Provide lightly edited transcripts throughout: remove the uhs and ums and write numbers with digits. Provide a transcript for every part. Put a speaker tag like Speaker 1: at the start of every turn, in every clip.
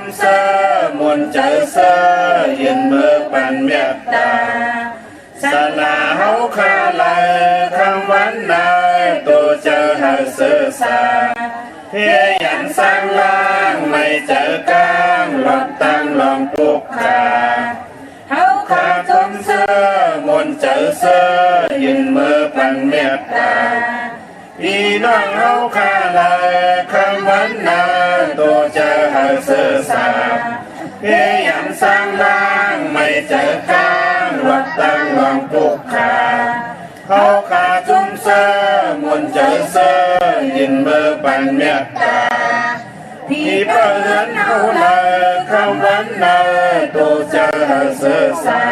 Speaker 1: มเสมนเจอเสยินเมื่อปันเมตตาศาลาเฮาคาไลคำวันนายตัวเจอหาเสือสาเพียยันสร้างล่างไม่เจอกลางหลอดตั้งลองปลุกขาเฮาขาจมเสมนเจอเสยินเมื่อปันเมตตาพี่น้องเฮาคาไลคำวันนายตัวเจอหาเสือสาเพียยันสร้างล่างไม่เจอกลางหลอดตั้งลองปลุกขาเขาขาจุ่มเสมนเจอเสยินเมื่อปันเมตตาพี่เปิดเฮาเลยคำวันนาตัวเจอเสือสา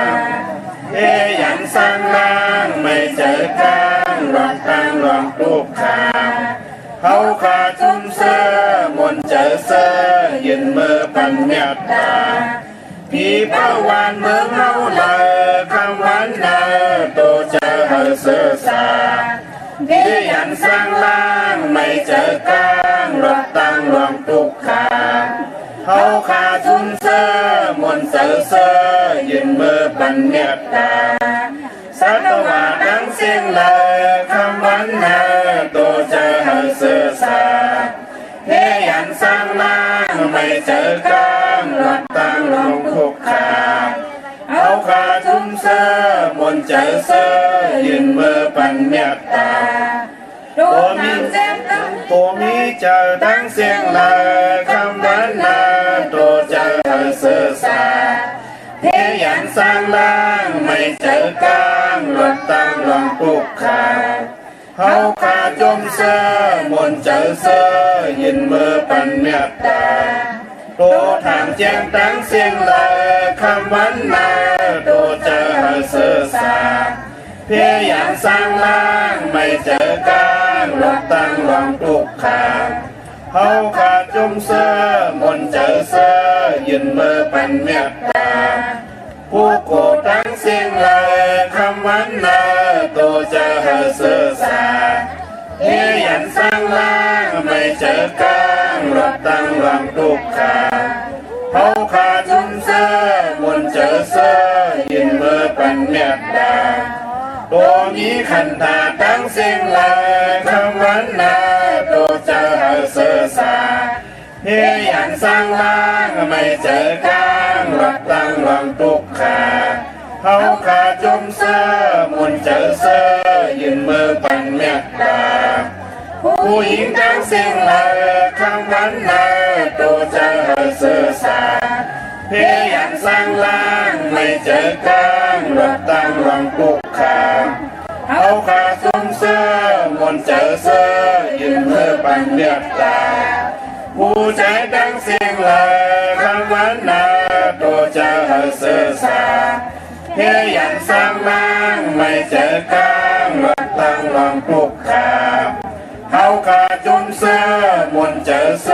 Speaker 1: เฮยันสร้างล่างไม่เจอกลางหลอกตั้งลองปลุกขาเขาขาจุ่มเสมนเจอเสยินเมื่อปันเมตตาพี่เป้าวันเมืองเฮาเลยคำวันนาตัวเจอเสือสาเพียยันสร้างล่างไม่เจอกลางหลอกตั้งลองปลุกขาเขาขาจุ่มเสมนเจอเสยินเมื่อปันเมตตาสัตวาดังเสียงเลยคำวันนาตัวเจอเสือสาเพียยันสร้างล่างไม่เจอกลางหลอกตั้งลองปลุกขาเอาขาจุ่มเสมนเจอเสยินเมื่อปันเมตตาตัวมีเจอทั้งเสียงลายคำวันนาตัวเจอเสือสาเพียยันสร้างล่างไม่เจอกลางหลอกตั้งลองปลุกขาเขาขาจมเสมนเจอเสยินเมื่อปันเมตตาตัวทางแจ้งตั้งเสียงลายคำวันนาตัวเจอเสือสาเพียยันสร้างล่างไม่เจอกลางหลอกตั้งลองปลุกขาเขาขาจมเสมนเจอเสยินเมื่อปันเมตตาผู้โกตั้งเสียงลายคำวันนาตัวเจอเสือสาเพียยันสร้างล่างไม่เจอกลางหลอกตั้งลองปลุกขาเขาขาจมเสมนเจอเสยินเมื่อปันเมตตาตัวมีขันธาตั้งเสียงลายคำวันนาตัวเจอเสือสาเพียยันสร้างล่างไม่เจอกลางหลอกตั้งลองปลุกขาเขาขาจมเสมนเจอเสยินเมื่อปันเมตตาผู้หญิงตั้งเสียงลายคำวันนาตัวเจอเสือสาเพียยันสร้างล่างไม่เจอกลางหลอกตั้งลองปลุกขาเขาขาจมเสมนเจอเสยินเมื่อปันเมตตาผู้ใจตั้งเสียงลายคำวันนาตัวเจอเสือสาเพียยันสร้างล่างไม่เจอกลางหลอกตั้งลองปลุกขาเขาขาจมเสมนเจอเส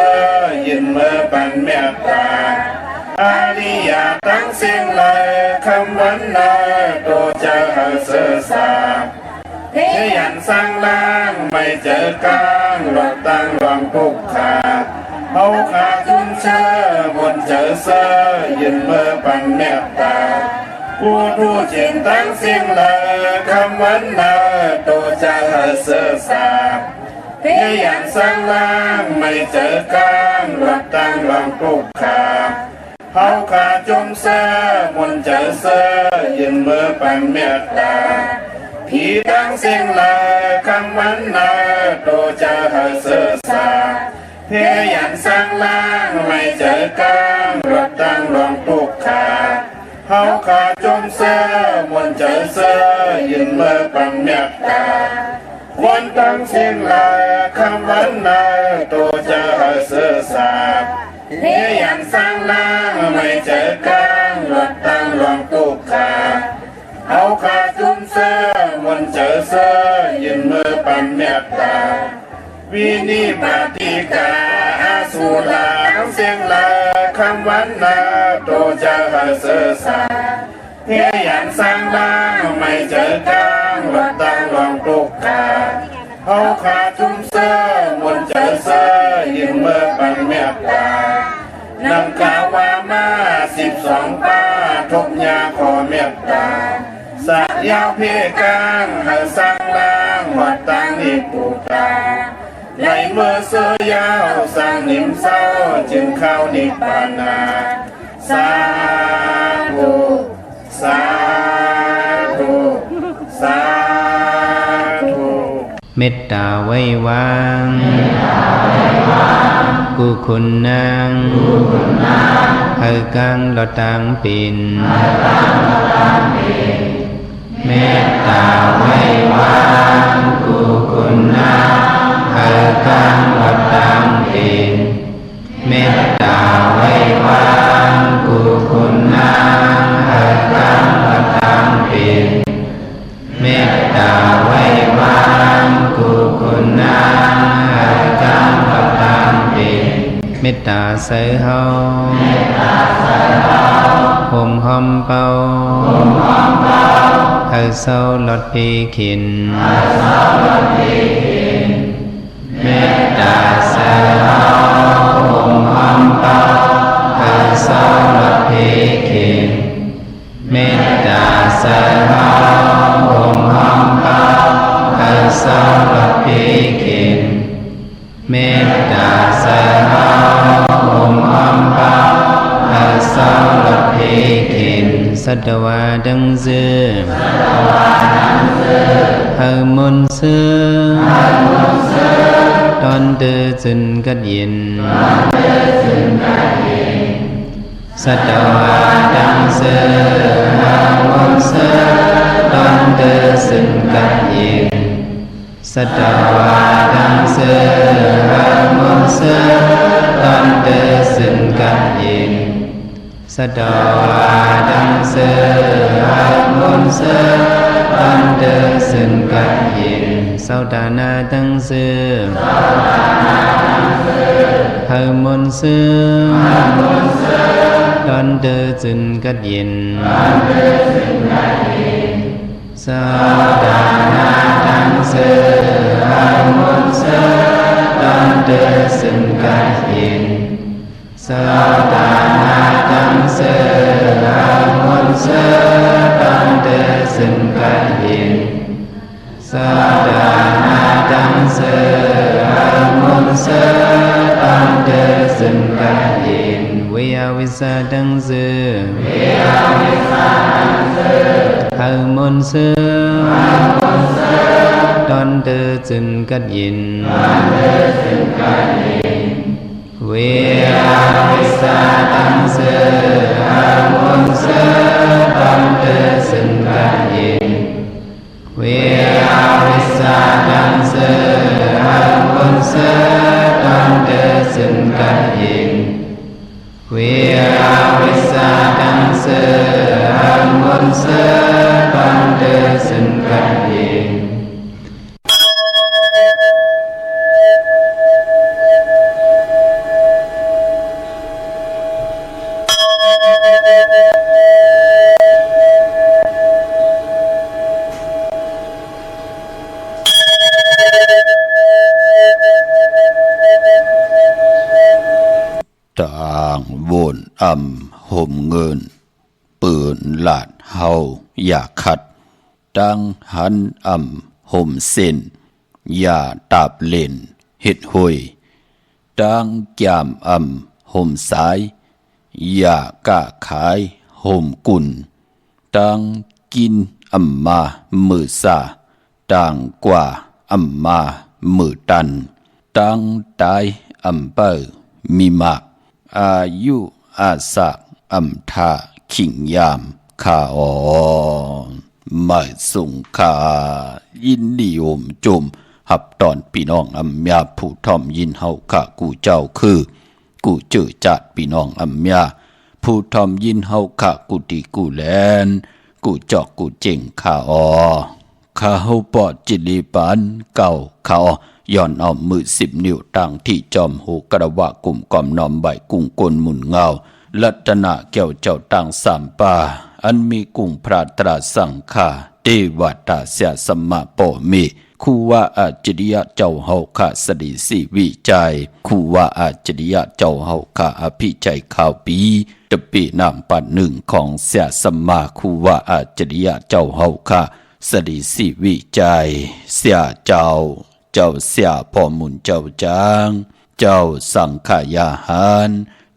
Speaker 1: ยินเมื่อปันเมตตาอาริยาตั้งเสียงลายคำวันนาตัวเจอเสือสาเพียยันสร้างล่างไม่เจอกลางหลอกตั้งลองปลุกขาเขาขาจุ่มเสมนเจอเสยินเมื่อปันเมตตาผู้จิตตั้งเสียงลายคำวันนาตัวเจอเสือสาเพียยันสร้างล่างไม่เจอกลางหลอกตั้งลองปลุกขาเขาขาจุ่มเสมนเจอเสยินเมื่อปันเมตตาผีตั้งเสียงลายคำวันนาตัวเจอเสือสาเพียยันสร้างล่างไม่เจอกลางหลอกตั้งลองปลุกขาเขาขาจมเสมนเจอเสยินเมื่อปันเมตตาควรตั้งเสียงลายคำวันนาตัวเจอเสือสาเพียยันสร้างล่างไม่เจอกลางหลอกตั้งลองปลุกขาเขาขาจุ่มเสมนเจอเสยินเมื่อปันเมตตาวินิปติกาอาสุลาทั้งเสียงลายคำวันนาตัวเจอเสือสาเพียยันสร้างล่างไม่เจอกลางหลอกตั้งลองปลุกขาเขาขาจุ่มเสมนเจอเสยินเมื่อปันเมตตานำกา นา12ป้าทุกยาขอเมตตาสักยาวเพกางให้สร้างล่างหอดตังนิปูตาไหลเมื่อเสือยาวสร้างนิมเศร้าจึงเข้านิพพานาสาธุสาธุสาธุ
Speaker 2: เมตตาไว้วางกุคุณนางให้กังละตังปินเมตตาไว้วางกุคุณนางให้กังละตังปินเมตตาไว้วางกุคุณนางให้กังละตังปินเมตตาไว้วางกุคุณนางให้กังละตังปินเมตตาใส่เฮาห่มหอมเป่าให้เศร้าลดปีขินเมตตาใส่เฮาห่มหอมเป่าให้เศร้าลดปีขินเมตตาใส่เฮาห่มหอมเป่าให้เศร้าลดปีขินเมตตาใส่เฮาห่มหอมเป่าให้เศร้าลดปีขินสัตวาดังเสือให้มนต์เสือตอนเดือจึนกัดยินสัตวาดังเสือให้มนต์เสือตอนเดือจึนกัดยินสัตวาดังเสือให้มนต์เสือตอนเดือจึนกัดยินสัตวาดังเสือให้มนต์เสือตอนเดือจึนกัดยินเศร้าดานาดังเสือให้มนต์เสือตอนเดือจึนกัดยินเศร้าดานาดังเสือให้มนต์เสือตอนเดือจึนกัดยินเศร้าดานาดังเสือให้มนต์เสือตอนเดือจึนกัดยินเศร้าดานาดังเสือให้มนต์เสือตอนเดือจึนกัดยินเวียวิสาดังเสือให้มนต์เสือตอนเดือจึนกัดยินเวียวิสาดังเสือให้มนต์เสือตอนเดือจึนกัดยินเวียวิสาดังเสือให้มนต์เสือตอนเดือจึนกัดยินเวียวิสาดังเสือให้มนต์เสือตอนเดือจึนกัดยิน
Speaker 3: ต่างวนห่มเงินปืนหลาดเฮาอย่าขัดตั้งหันห่มเส้นอย่าตาบเล่นเฮ็ดหุยตั้งแก้มห่มสายอย่ากะขายห่มกุ่นตั้งกินมามือซาตั้งกว่ามามือตันตั้งตายเปิ้มีมากอายุอาศักทาขิงยามข้าอ่อนไม่สุงคายินดีโอมจมหับตอนพี่น้องยาผู้ทอมยินเฮาข้ากูเจ้าคือกูเจอจัดพี่น้องยาผู้ทอมยินเฮาข้ากูตีกูแลนกูจอกกูเจ๋งข้าอ่อข้าเฮาปอดจิลีปานเก่าข้าอ่อย่อนเอามือ10 นิ้วตั้งที่จอมหูกระวะกลุ่มกอมนอมใบกุ้งกลหมุนเงาลัตนาแก้วเจ้าตั้ง3 ป่าอันมีกุ้งพระตราสังฆาเทวตาเสียสมมาโปมี ครูว่าอาจริยะเจ้าเฮาค่ะสดิสิวิจัยครูว่าอาจริยะเจ้าเฮาค่ะอภิจัยข่าวปีตะปีนามปัดหนึ่งของเสียสมมาครูว่าอาจริยะเจ้าเฮาค่ะสดิสิวิจัยเสียเจ้าเสียพ่อมุนเจ้าจางเจ้าสังขายาหาร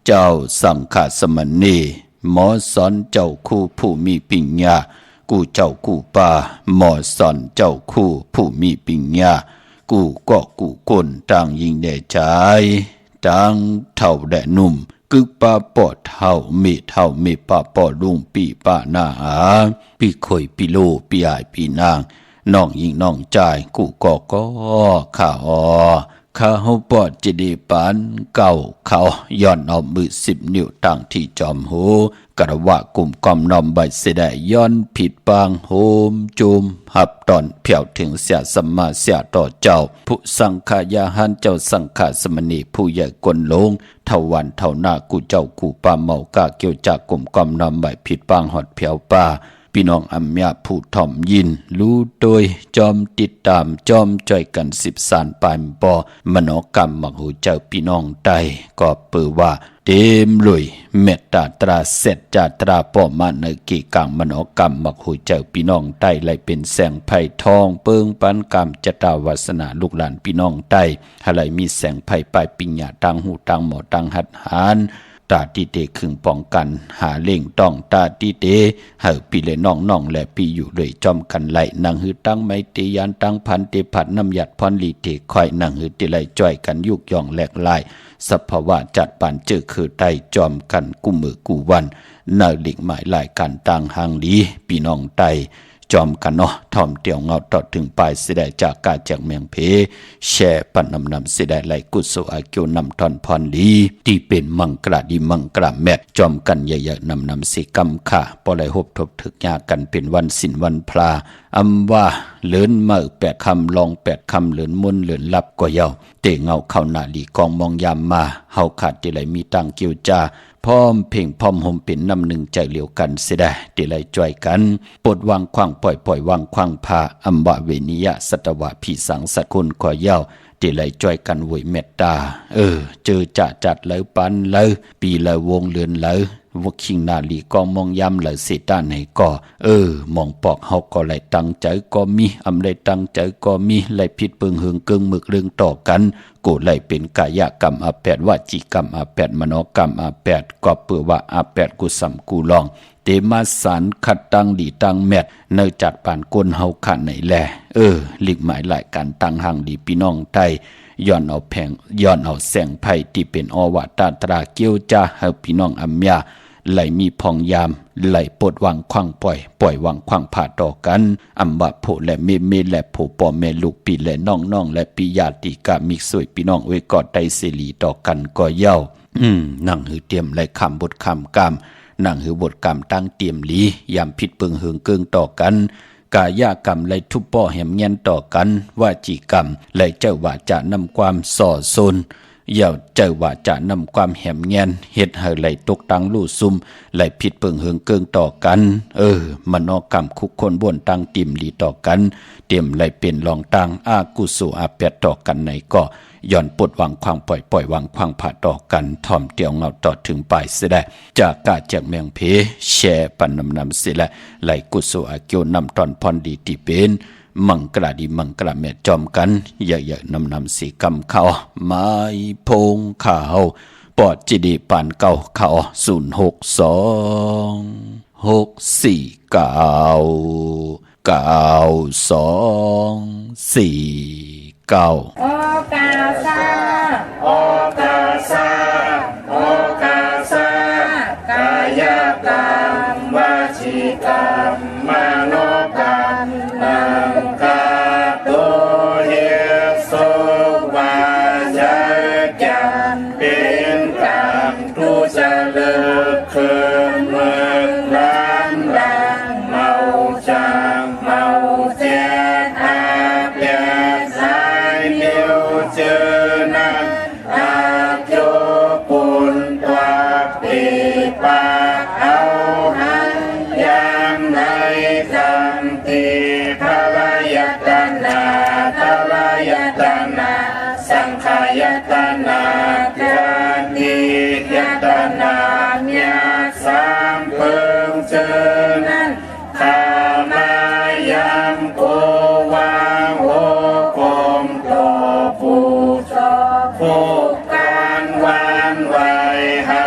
Speaker 3: เจ้าสังฆสมณีหมอสอนเจ้าคู่ผู้มีปัญญากูเจ้ากูป่าหมอสอนเจ้าคู่ผู้มีปัญญากูก็กูคนต่างยิงแด่ใจต่างเท่าแด่หนุ่มกึกป้าปอดเท่ามีป้าปอดลุงปีป้าหน้าอาปีคอยปีโลปีอายปีนางน้องยิงน้องใจกูก็ข้าข้าเฮาปอดจะได้ปานเก่าเขาย้อนเอามือ10 นิ้วตั้งที่จอมหูกระวะกลุ่มกอมนอมใบเสดย้อนผิดบางโฮมจุมหับตอนเพียวถึงเสียสมมาเสียต่อเจ้าผู้สังขายาหันเจ้าสังฆสมณีผู้ใหญ่กลลงเท่าวันเท่าหน้ากูเจ้ากูป่าเมากาเกี่ยวจากกลุ่มกอมนอมใบผิดบางหอดเพียวป่าพี่น้องอัมยาผู้ถ่อมยินรู้โดยจอมติดตามจอมจ่อยกัน10 สานปายปอมโนกรรมมักหูเจ้าพี่น้องใดก็เปือว่าเต็มลุยเมตตาตราเสร็จจาตราป้อมาในกีกังมโนกรรมมักหูเจ้าพี่น้องใดไหลเป็นแสงไผ่ทองเปิงปันกรรมจตาวาสนาลูกหลานพี่น้องใดไหลมีแสงไผ่ปลายปิญญาตังหูตังหมอตังหัดหานตาดีเดขึงป้องกันหาเล่งต้องตาดีเดเฮาปีเลยน้องและปีอยู่เลยจอมกันไหลนางหือตั้งไม้ตียานตั้งพันเตผัดน้ำหยัดพรลีเตคอยนางหือติไหลจ่อยกันยุกย่องแหลกลายสภาวะจัดปานเจอคือไตจอมกันกุมือกูวันนาหลีกหมายหลายการต่างหางดีพี่น้องไตจอมกันเนาะถ่อมเตียวเงาต่อถึงปลายเสดจากกาจากเมียงเพแช่ปันนำเสดไหลกุศลอาเกียวนำทอนพรลีที่เป็นมังกราดีมังกราแมทจอมกันใหญ่ๆนำสิกรรมค่ะปอไหลหบทบถึกยากันเป็นวันสินวันพลาอำว่าเลินเมื่อ8 คำลอง8 คำเลินมุนเลินลับก็เยาเตเงาเข้าหน้าลีกองมองยามมาเฮาขาดที่ไหลมีตังเกียวจาพร้อมเพ่งพร้อมห่มเป็นน้ำหนึ่งใจเหลียวกันเสียได้ที่ไหลจ่อยกันปลดวางขวางปล่อยวางขวางพาอัมบะเวนิยะสัตวะผีสังสัตคุณก่อเย้าที่ไหลจ่อยกันหวยเมตตาเจอจะจัดเลยปันเลยปีเลยวงเลือนเลยวักขิงนาลีก็มองย้ำเลยเสตาไหนก็มองปอกเฮาก็ไหลตั้งใจก็มีอำไหลตั้งใจก็มีไหลผิดเปิงหึงเกิงมึกเรื่องต่อกันกูไหลเป็นกายกรรมอา8วจีกรรมอา8มโนกรรมอา8ก็เปือว่าอา8กุสัมกูลองเตมาสารขัดตั้งดีตั้งแมทเนจัดปานก้นเฮาขันไหนแลหลีกหมายหลายการตั้งห่างดีพี่น้องไทยย้อนเอาแสงไผ่ที่เป็นอวตารตราเกียวจ้าเฮาพี่น้องอัมยาไหลมีพองยามไหลปดวางควังปล่อยวางควังผ่าต่อกันอัมบะโผและเมและโผปอแม่ลูกปีและน้องและปีญาติกามิกสวยพี่น้องเวกอดไตเสรีต่อกันก็เย้านั่งหือเตรียมไหลคำบทคำกามนั่งหือบทกรรมตั้งเตรียมลียามผิดเปิงเหิงเกิงต่อกันกายกรรมไหลทุบป้อแหมเงียนต่อกันวาจีกรรมไหลเจ้าว่าจะนำความส่อซนอย่าเจอว่าจะนำความแหมเงียนเฮ็ดให้ไหลตกตังลู่ซุ่มไหลผิดเปิงเหิงเกิงต่อกันมโนกรรมคุกคนบ่นตั้งติ่มลีต่อกันเตรียมไหลเป็นรองตังอากุสุอาเปียต่อกันในก็ย้อนปลดวางความปล่อยวางความผ่าต่อกันถ่อมเตียวเงาต่อถึงปลายเสียได้จากกาจากเมียงเพแช่ปันนำเสียและไหลกุศลอาเกียวนำตอนพรดีที่เป็นมังกราดีมังกราแม่จอมกันเยอะๆนำสีกำเขาไม้พงขาวปอดจีดีปานเก่าเขา062 649 92 4 9
Speaker 1: โอกาซาโอกาซาโอกาซากายกรรมวจีกรรมมโนกรรมนังกาโตเยสุวาจกรรมเป็นกรรมทุจริตคืนเมืองร้านดังเมาจางเมาเจ็ดอาเปียสายเดียวเจอนั้นอาโยปุนตัวปีปากเอาหันยามในคำที่พระยตนาต ญาสามเปิงเจอนั้นข้ามายามโกวางโหกมโตผู้ชอบผู้การวานไว้หา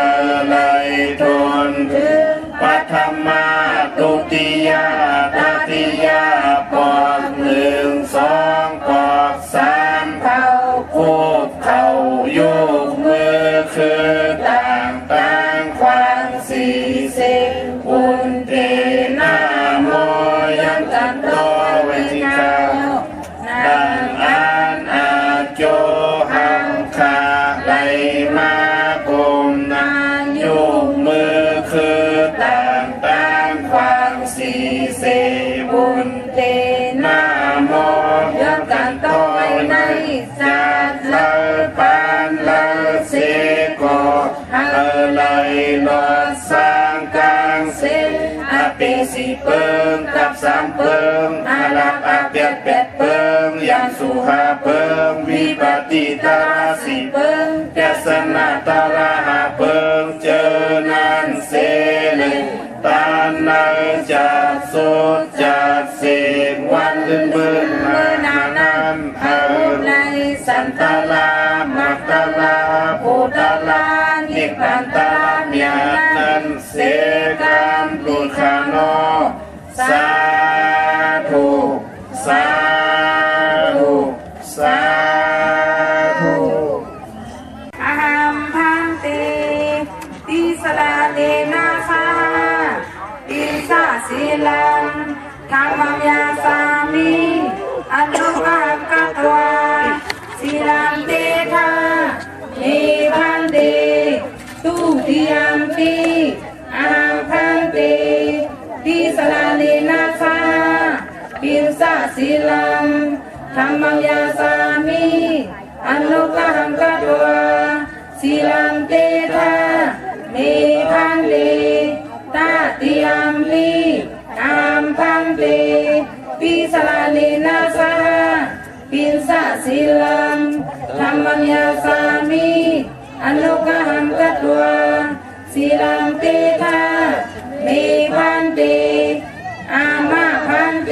Speaker 1: เลยทนถึงปัทมาตุติยาตติยาปอกหนึ่งสองปอกสามเท่าคูบเข่ายุกมือคือต่างควางสี่สิ่งบุญเตนาโมยังจันโตเวทิกาดังอันอาโจหังคาไหลมากุมนานยุกมือคือต่างควางสี่สิ่งบุญเตนาโมยังจันโตในจัดเลปานเลเสโกเลยลอดสร้างกลางเส้นอาเปสีเปิงกับสามเปิงอาลับอาเปียดเป็ดเปิงยังสุหาเปิงวิปติตาสีเปิงแกสนาตาลาหาเปิงเจอนันเสเลตานนาจัดสุดจัดเสกวันลื่นเบิ่งเมื่อนานำเอาในสันตาลามักตาลาภูตาลานิพพานตาเมียนั้นเสกันตุขานอสาธุสาธุสาธุอาหัมพันเตติสลาเลนะสาติสาสีลังธรรมยาสามิอันลุกังกัตวาสีลังเตทานิพันเตตุติยมปีอาหังพันเตติสลาเลนะสาปินสาสีลังธรรมยาสามิอันลุกังกัตวาสีลังเตทานิพันเตตาติยมปีอาหังพันเตติสลาเลนะสาปินสาสีลังธรรมยาสามิอันลุกังกัตวาสีลังเตทานิพันเตอามาพันเต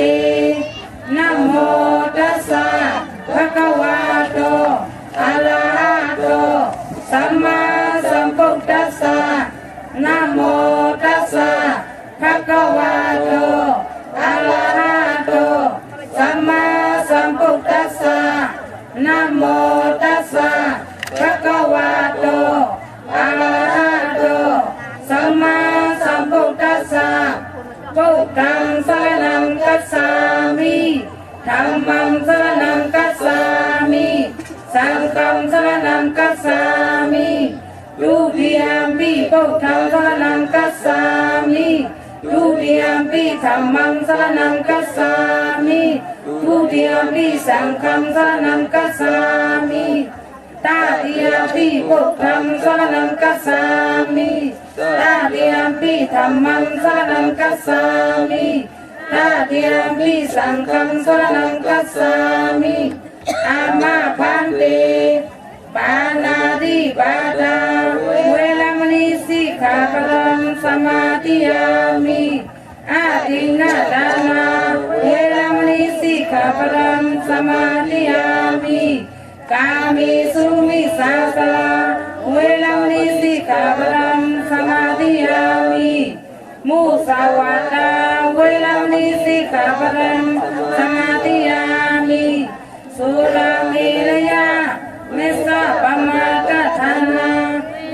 Speaker 1: นะโมตัสสะภะคะวะโตอะระหะโตสัมมาสัมพุทธัสสะนะโมตัสสะภะคะวะโตอะระหะโตสัมมาสัมพุทธัสสะนะโมตัสสะภะคะวะโตอะระหะโตสัมมาสัมพุทธัสสะพุทธังสรณังคัจฉามิธัมมังสรณังคัจฉามิสังฆังสรณังคัจฉามิทุติยมปิพุทธังสรณังคัจฉามิทุติยมปิธัมมังสรณังคัจฉามิทุติยมปิสังฆังสรณังคัจฉามิตาติยมปิพุทธังสรณังคัจฉามิตาติยมปิธัมมังสรณังคัจฉามิตาติยมปิสังฆังสรณังคัจฉามิอามาพันเตปานาติปาตาเวรมณีสิกขาปรังสมาธิยามิอาทินนาทานาเวรมณีสิกขาปรังสมาธิยามิกามิสุมิสาสลาเวรมณีสิกขาปรังสมาธิยามิมุสาวาตาเวรมณีสิกขาปรังสมาธิยามิสุราเมรยาเมสะปมาทฐานา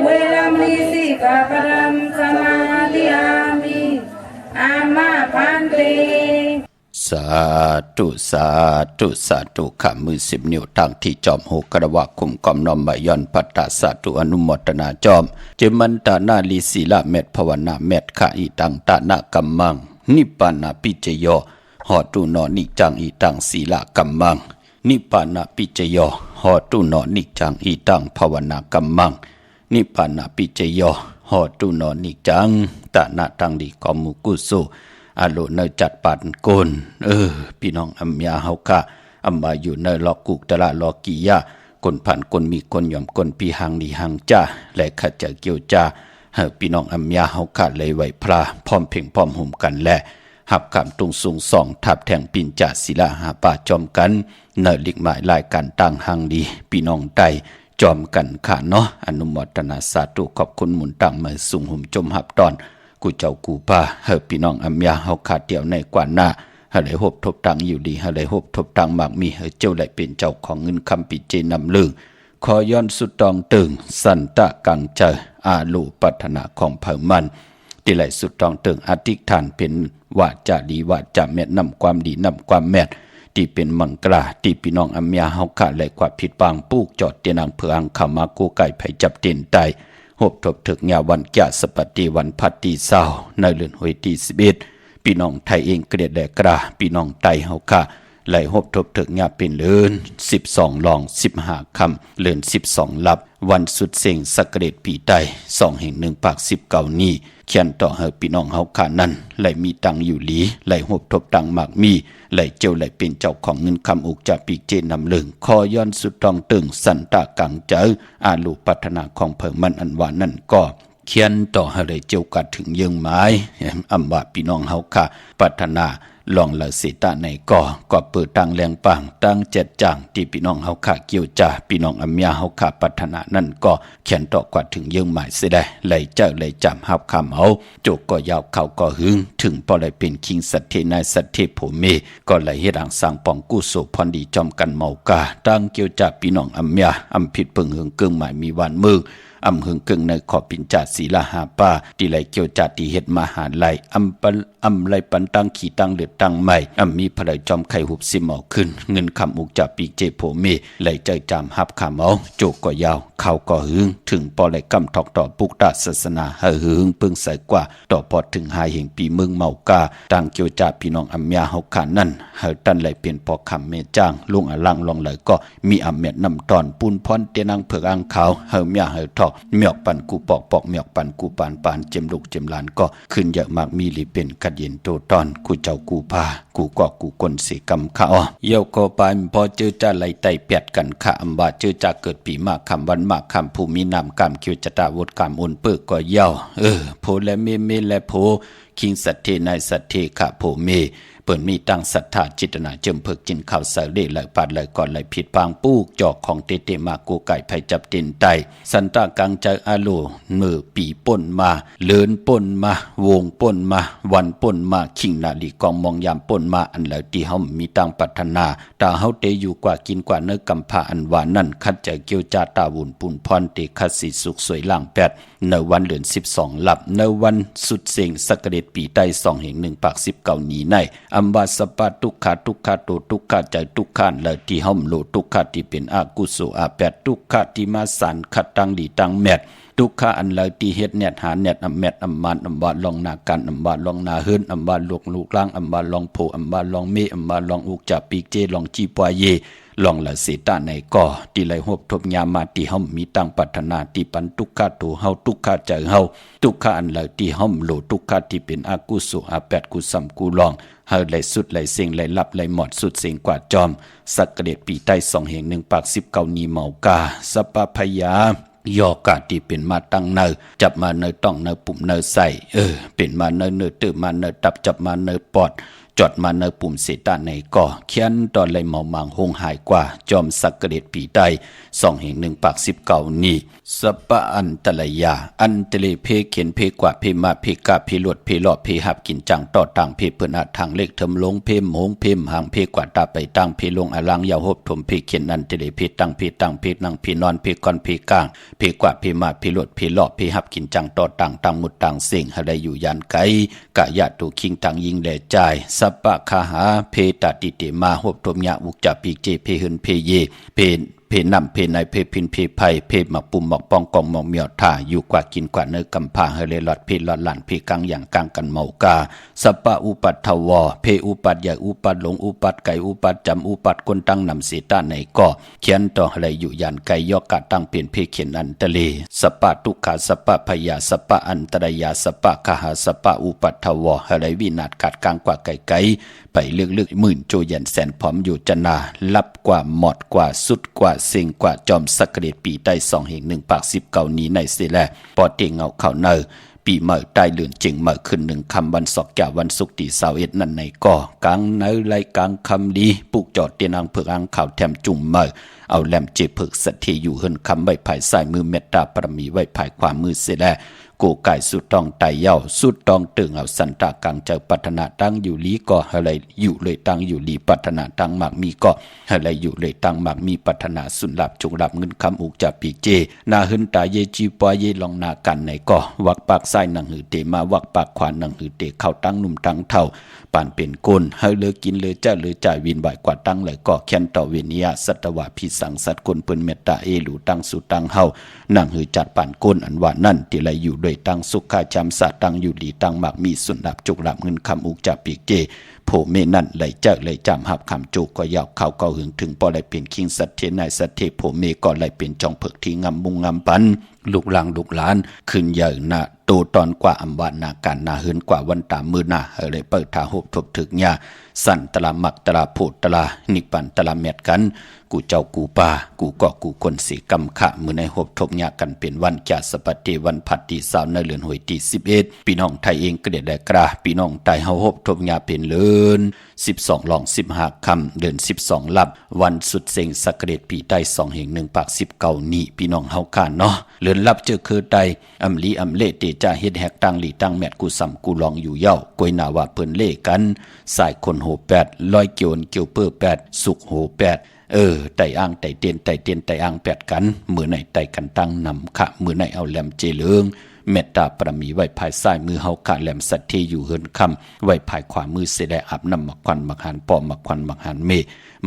Speaker 1: เวรมณีสิกขาปรังสมาธิยามิอามาพันเต
Speaker 3: สาธุสาธุสาธุข้ามือ10 นิ้วตั้งที่จอมโหกระวะคุมกอมน้อมบายอนพัตตาสาธุอนุโมทนาจอมเจมันตานาลีศีลาเมตภาวนาเมตขาอีตังตานากัมมังนิปปานาปิเจโยหอตุนอนิจังอีตังศีลากัมมังนิปปานาปิเจโยหอตุนอนิจังอีตังภาวนากัมมังนิปปานาปิเจโยหอตุนอนิจังตานาตังดีกอมุกุสุอาโลเนจัดปันโกนพี่น้องอัมยาเฮาค่ะอัมมาอยู่ในลอกุกตะละลอกียะคนผ่านคนมีคนยอมคนปีหังนีหังจ้าและขะจะเกียวจ้า พี่น้องอัมยาเฮาขาดเลยไหวพระพร้อมเพ่งพร้อมห่มกันและหับคำตุงสูงสองทับแทงปินจ่าศิลาหาป่าจอมกันเนลิกหมายรายการต่างหังดีพี่น้องใดจอมกันขาเนาะอนุโมทนาสาธุขอบคุณหมุนตังมาสูงห่มจมหับตอนกูเจ้ากูป้าพี่น้องอัมยาเฮาขาดเดียวในกว่าหน้าหาเลยหบทบตังอยู่ดีหาเลยหบทบตังมากมีเจ้าเลยเป็นเจ้าของเงินคำปิเจนำลือขอย้อนสุดตองตึงสันตะกังเจออาลูปัฒนาของเผ่ามันที่ไหลสุดตองตึงอธิษฐานเป็นว่าจะดีว่าจะแม่นำความดีนำความแม่นที่เป็นมังกราที่พี่น้องอัมยาเฮาขาดเลยกว่าผิดบางปูกจอดเตียนังเผืองขามากูไก่ไผจับเตียนไตหบทบถึกยาวันแก่สปฏิวันพัดตีเศร้าในเรือนหวยตี11พี่น้องไทยเองเกลียดแดกราพี่น้องไตเฮาค่ะไหลหบทบถึกยาเป็นเลือน12ลอง15คำเลือน12ลับวันสุดเสียงสักเดชปีไต2แห่ง1ปาก19นี้เขียนต่อให้พี่น้องเฮาค่ะนั้นไหลมีตังอยู่หลีไหลหบทบตังมากมีไหลเจ้าไหลเป็นเจ้าของเงินคำอุกจากปีเจนำลึงคอย้อนสุดตองตึงสันตะกังเจออาลูปัฒนาของเพิ่งมันอันว่านั่นก็เขียนต่อให้ได้เจ้ากัดถึงยังหมายอำว่าพี่น้องเฮาค่ะปัฒนาลองละสิตาในก็เปิดตังแรงปังตั้งเจ็ดจังที่พี่น้องเฮาค่ะเกี่ยวจ่าพี่น้องอัมยาเฮาค่ะปัฒนานั่นก็เขียนต่อกว่าถึงยังหมายเสียได้ไหลเจ้าไหลจำหับคำเอาโจกก็ยาวเขาก็หึงถึงพอไหลเป็นคิงสัตเทนายสัตเทโผเมก็ไหลเฮ็ดอังสังปองกู้โสพรดีจอมกันเมากาตั้งเกี่ยวจ่าพี่น้องอัมยาอำผิดเพิ่งหึงเกิงหมายมีวันมืออำหึงเกิงในขอปินจ่าศีลาหาป้าที่ไหลเกี่ยวจ่าที่เฮ็ดมหาไหลอำไหลปันตั้งขี่ตั้งเลือดตั้งใหม่มีพระจอมไข่หุบสิหมอขึ้นเงินคำอุกจากปีเจโผเมไหลใจจามหับขามเอาโจกก็ยาวเขาก็หึงถึงปอไหลกำทอกต่อปุกตาศาสนาหึงเพิ่งใส่กว่าต่อพอถึงหายแห่งปีเมืองเมากาตั้งเกี่ยวจ่าพี่น้องอัมยาเฮาขานั่นตันไหลเป็นพอคำเมจ้างลุงอลังลองไหลก็มีอำเม็ดนำตอนปูนพรเตนังเผือกอังขาวเมียทอกเมียกปันกูปอกเมียกปันกูปานเจมลูกเจมหลานก็ขึ้นเยอะมากมีหลีเป็นกัดเย็นโตตอนกูเจ้ากูพากูก็กูกลเสกรรมข้าเยี่ยวก็ไปพอเจอจะไหลไตเปียดกันข้าอำบาเจอจะเกิดปีมากคำวันมากคำผู้มีนามกรรมคิวจตาวุฒกรรมอุนเปิกก็เยี่ยวโพและเมและโพคิงสัตเทนายสัตเทขะโพเมเปิ่นมีตั้งศรัทธาจิตนาเจิมเพิกจินข้าวใส่เล่ไหลปัดไหลก่อนไหลผิดปางปูกจอกของเตมากูไก่ไผจับตินไตสันตากังใจอาโลมือปีป่นมาเลินป่นมาวงป่นมาวันป่นมาขิงนาลีกองมองยามป่นมาอันแล้วที่เฮามีตั้งปัฒนาตาเฮาเตอยู่กว่ากินกว่าเนื้อกำพาอันหวานนั่นคัดใจเกี่ยวจาตาวุ่นปุ่นพรเตคัดสิสุขสวยล่างแปดในวันเดือน12ลับในวันสุดเสียงสักเดชปีใต้2แห่ง1ปาก19นี้ในอัมบาสปะทุกขาโตทุกขาใจทุกขานและที่ห้อมโลทุกขาที่เป็นอากุโสอาแปดทุกขาที่มาสันขัดตังดีตังแมดทุกขาอันเลยที่เฮ็ดเน็ตหาเน็ตอำแมดอำมานอำบาลองนาการอำบาลองนาเฮิรนอำบาลลูกล่างอำบาลองโผอำบาลองเมอำบาลองอุกจับปีกเจลองจีปวายเยลองละเสตาในก่อที่ไหลหบทบยามาที่เฮามีตั้งปัฒนาที่ปันทุกขาโตเฮาทุกขาใจเฮาทุกขาอันเลยที่เฮาโลทุกขาที่เป็นอากุโสอาแปดกุสัมกุลองเฮาไหลสุดไหลเสียงไหลลับไหลหมดสุดเสียงกว่าจอมสักเดชปีใต้2แห่ง1ปาก19นี้เมากาสปะพยายอกาที่เป็นมาตั้งเนอจับมาเนอต้องเนอปุ่มเนอใส่เป็นมาเนอเติมมาเนอตับจับมาเนอปอดจอดมาเนอปุ่มเสตาในก่อเขียนตอนไหลเมามังหงหายกว่าจอมสักเดชปีใต้2แห่ง1ปาก19นี้สปะอันตรยาอันตเลเพเขียนเพกว่าเพมาเพกาเพลวดเพลอเพหับกินจังต่อต่างเพเปิ้นอาทางเล็กเทิมลงเพหมงเพมหางเพกว่าตาไปตั้งเพลงอลังยาวหบถมเพเขียนอันตเลเพตั้งเพนั่งเพนอนเพกอนเพกางเพกว่าเพมาเพลวดเพลอเพหับกินจังต่อต่างมุดต่างเสียงให้ได้อยู่ยันไกกะยะตุคิงต่างยิงแลใจสัปปะคาหาเพตติเตมาหบถมยะอุกจับปีเจเพหึนเพเยเพนำเพในเพพินเพไพเพหมักปุ่มหมักปองกองหมอกเมียวท่าอยู่กว่ากินกว่าเนื้อกำพาเฮเลลอดเพลอดหลานเพกังอย่างกังกันเมากาสปะอุปัตถวเพอุปัตใหญ่อุปัตหลงอุปัตไก่อุปัตจำอุปัตคนตั้งนำเสตาในก่อเขียนต่ออะไรอยู่ยันไก่ยอกกะตั้งเปลี่ยนเพเขียนอันตะเลสปะทุกขาสปะพยาสปะอันตรยาสปะคหาสปะอุปัตถวอะไรวินาศกัดกลางกว่าไก่ไปเลือกหมื่นโจยันแสนพร้อมอยู่จนาลับกว่าหมดกว่าสุดกว่า เสียงกว่าจอมสักเกตปีได้2แห่ง1ปาก19นี้ในเสแลปอเตงเงาเข้าเนอปีเมื่อได้เลือนจึงเมื่อขึ้น1คำวันศอกแก่วันศุกร์ที่21นั่นในก่อกลางเนอไรกลางคำดีปุกจอดเตียนอังเผือกอังข่าวแถมจุ่มเมื่อเอาแหลมเจเพิกสัตเทอยู่เฮินคำไว้ภายซ้ายมือเมตตาปรมีไว้ภายขวามือเสแลกูไก่สุดตองไตเย้าสุดตองตึงเอาสันตากลางเจอปัฒนาตั้งอยู่ลีก็อะไรอยู่เลยตั้งอยู่ลีปัฒนาตั้งหมากมีก็อะไรอยู่เลยตั้งหมากมีปัฒนาสุนหลับจงหลับเงินคำอุกจับปีเจนาหึนตาเยจีปอยเยลองนากันในก็วักปากซ้ายนังหือเตมาวักปากขวานังหือเตเข้าตั้งหนุ่มตั้งเท่าปานเป็นก้นเฮาเลยกินเลยเจ้าเลยจ่ายวินบ่ายกว่าตั้งเลยก็แค้นต่อเวนิยสัตวะพิสังสัตคนเปิ้นเมตตาเอหลูตั้งสุตั้งเฮานั่งหือจัดปานก้นอันว่านั่นที่ไรอยู่ด้วยตั้งสุขกาจำสะตั้งอยู่ดีตั้งหมากมีสุนดับจุกหลับเงินคำอุกจับปีเจโผเมนั่นไหลเจ้าไหลจำหับคำจุกก็ยาวเข้าก็หึงถึงพอไหลเป็นคิงสัตเทนายสัตเทโผเมก็ไหลเป็นจองเผือกที่งำมุงงำปันลูกหลังลูกหลานขึ้นใหญ่หน้าโตตอนกว่าอำวานาการนาหืนกว่าวันตามมือหน้าอะไรเปิดทาหบทบถึกญาสั่นตละมักตละโพดตละนิปันตละเม็ดกันกูเจ้ากูป่ากูก็กูคนสีกำขะมือในหบทบญากันเป็นวันจาสปฏิวันพัดที่20ในเดือนหวยที่11พี่น้องไทยเองก็ได้กระพี่น้องไทยเฮาหบทบญาเป็นเลือน12ลอง15ค่ำเดือน12ลับวันสุดเซ็งสักเรตปีใต้2แห่ง1ปาก19นี้พี่น้องเฮาคานเนาะเลือนลับเจอคือใดอำลีอำเลเตจาเฮ็ดแหกตังหลีตังแมดกูสำกูลองอยู่เย้ากวยนาว่าเพิ่นเล่กันสายคนโห8ลอยเกี่ยวเกี่ยวเปื้อ8สุกโห8ไต่อ่างไต่เตียนไต่เตียนไต่อ่าง8กันมือไหนไต่กันตั้งนำขะมือไหนเอาแหลมเจเลืองเมตตาปรมีไว้ภายซ้ายมือเฮาขาแหลมสัตเทอยู่เฮินคำไว้ภายขวามือเสดอาบน้ำมักควันมักหันปอมักควันมักหันเม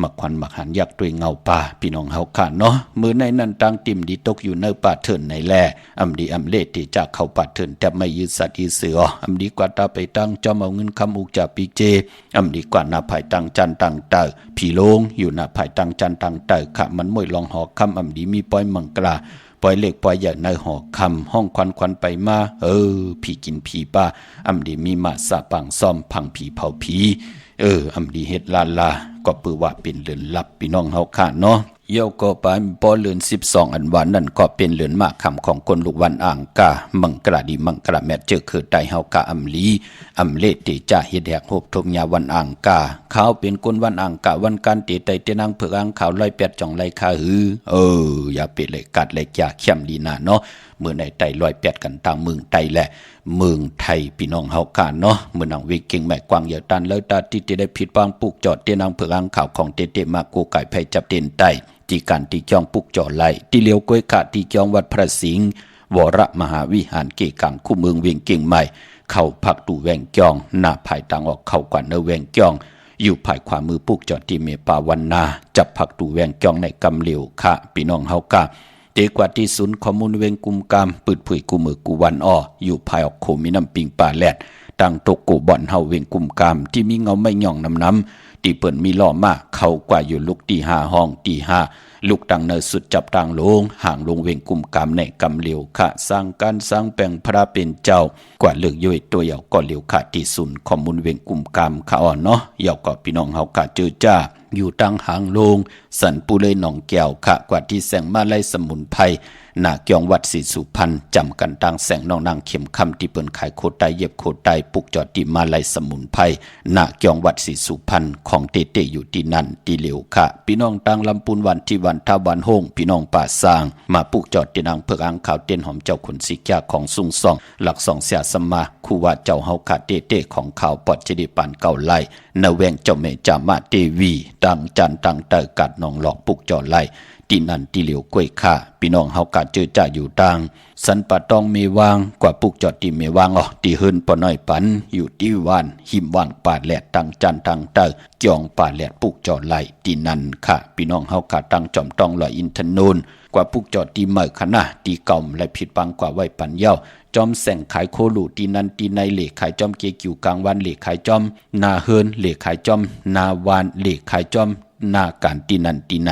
Speaker 3: มักควันมักหันยักด้วยเงาป่าพี่น้องเฮาขาเนาะมือในนั้นตั้งติ่มดีตกอยู่ในป่าเถินในแลอำดีอำเลติจากเข้าป่าเถินแต่ไม่ยืดสัตย์ยืดเสืออำดีกว่าตาไปตั้งจอมเอาเงินคำอุกจากปีเจอำดีกว่าหน้าภายตั้งจันตั้งเตอพี่โลงอยู่หน้าภายตั้งจันตั้งเตอขะมันมวยลองหอคำอำดีมีป้อยมังกลาปล่อยเล็กปล่อยใหญ่ในหอคำห้องควันไปมาผีกินผีป้าอำดีมีมาสาปังซ่อมพังผีเผาผีอำดีเฮ็ดลาก็ปือว่าเป็นเรือนลับพี่น้องเฮาค่ะเนาะเยี่ยวก็ไปปอเรือน12อันวันนั่นก็เป็นเรือนมากคำของคนลูกวันอ่างกามังกระดีมังกระแมเจอคือไตเฮากะอำลีอำเลติจ่าเฮ็ดแหกโหบทมยาวันอ่างกาเขาเป็นคนวันอ่างกาวันการเตไตเตนางเผือกอ่างขาวลอย8จ่องไลคาหืออย่าเปเลยกัดเลยอย่าเข้มดีนาเนาะเมื่อในไตลอย8กันตามเมืองไตแหละเมืองไทยพี่น้องเฮาค่ะเนาะเมื่อนางวิเก่งแม่กวางเหยาตันแล้วตาที่ได้ผิดบางปุกจอดเตนางเผือกอ่างขาวของเตมากูไก่ไผจับเตนไตที่การที่จองปุกจอไหลที่เลี้ยวก้อยขาที่จองวัดพระสิงห์วรมหาวิหารเกกังคู่เมืองเวียงเก่งใหม่เข้าพักดูแวงจองหน้าภายต่างออกเข้ากว่าเนแวงจองอยู่ภายขวามือปุกจอที่เมปาวันนาจับพักดูแวงจองในกำเหลียวค่ะพี่น้องเฮากะเตกว่าที่ศูนย์ข้อมูลเวงกุมกามปืดผุยกูมือกูวันอ้ออยู่ภายออกโคมีน้ำปิงป่าแลดตั้งตกกูบ่อนเฮาเวงกุมกามที่มีเงาไม่หย่องน้ำที่เปิ่นมีล้อมาเข้ากว่าอยู่ลุกที่5ห้องที่5ลูกตังเนอสุดจับตังลงห่างลงเวงกุมกามในกำเหลียวขะสร้างการสร้างแปลงพระเป็นเจ้ากว่าเลือกย่อยตัวเหยาก็เหลียวขะที่ศูนย์ข้อมูลเวงกุมกามขะอ่อนเนาะเหยาก็พี่น้องเฮากะเจอจ้าอยู่ตั้งหางลงสันปูเลยหนองแก้วขะกว่าที่แสงมาไล่สมุนไพรหน้าเกียงวัดศรีสุพรรณจำกันตั้งแสงน้องนางเข็มคำที่เปิ้นขายโคตรไตเย็บโคตรไตปุกจอดที่มาไล่สมุนไพรหน้าเกียงวัดศรีสุพรรณของเตอยู่ที่นั่นที่เหลียวขะพี่น้องตั้งลำปูนวันที่วันท่าวันโฮงพี่น้องป่าสร้างมาปุกจอดที่นางเผือกอ่างขาวเต้นหอมเจ้าขุนสีแก่ของซุงซองหลัก2เสียสมาคู่ว่าเจ้าเฮาขะเตของข่าวปอดเจดีปานเก่าไล่นแวงเจ้าแม่จามาเตวีตั้งจันตั้งเตอกัดนองหลอกปุกจอดไล่ที่นั่นที่เหลียวกล้วยข่าพี่น้องเฮากะเจอจ่าอยู่ต่างสันปะตองมีวางกว่าปุกจอดที่มีวางที่เฮินปอน้อยปันอยู่ที่วานหิมวางป่าแหลดตั้งจันตั้งเตอจองป่าแหลดปุกจอดไล่ที่นั่นค่ะพี่น้องเฮากะตั้งจอมต้องลอยอินทนูนกว่าปุกจอดที่เมื่อขณะที่เก่าและผิดบังกว่าไว้ปันเย้าจอมแสงขายโคลูตีนันตีในเหล็กขายจอมเกกิวกลางวันเหล็กขายจอมนาเฮินเหล็กขายจอมนาวานเหล็กขายจอม หน้าการตีนันตีไหน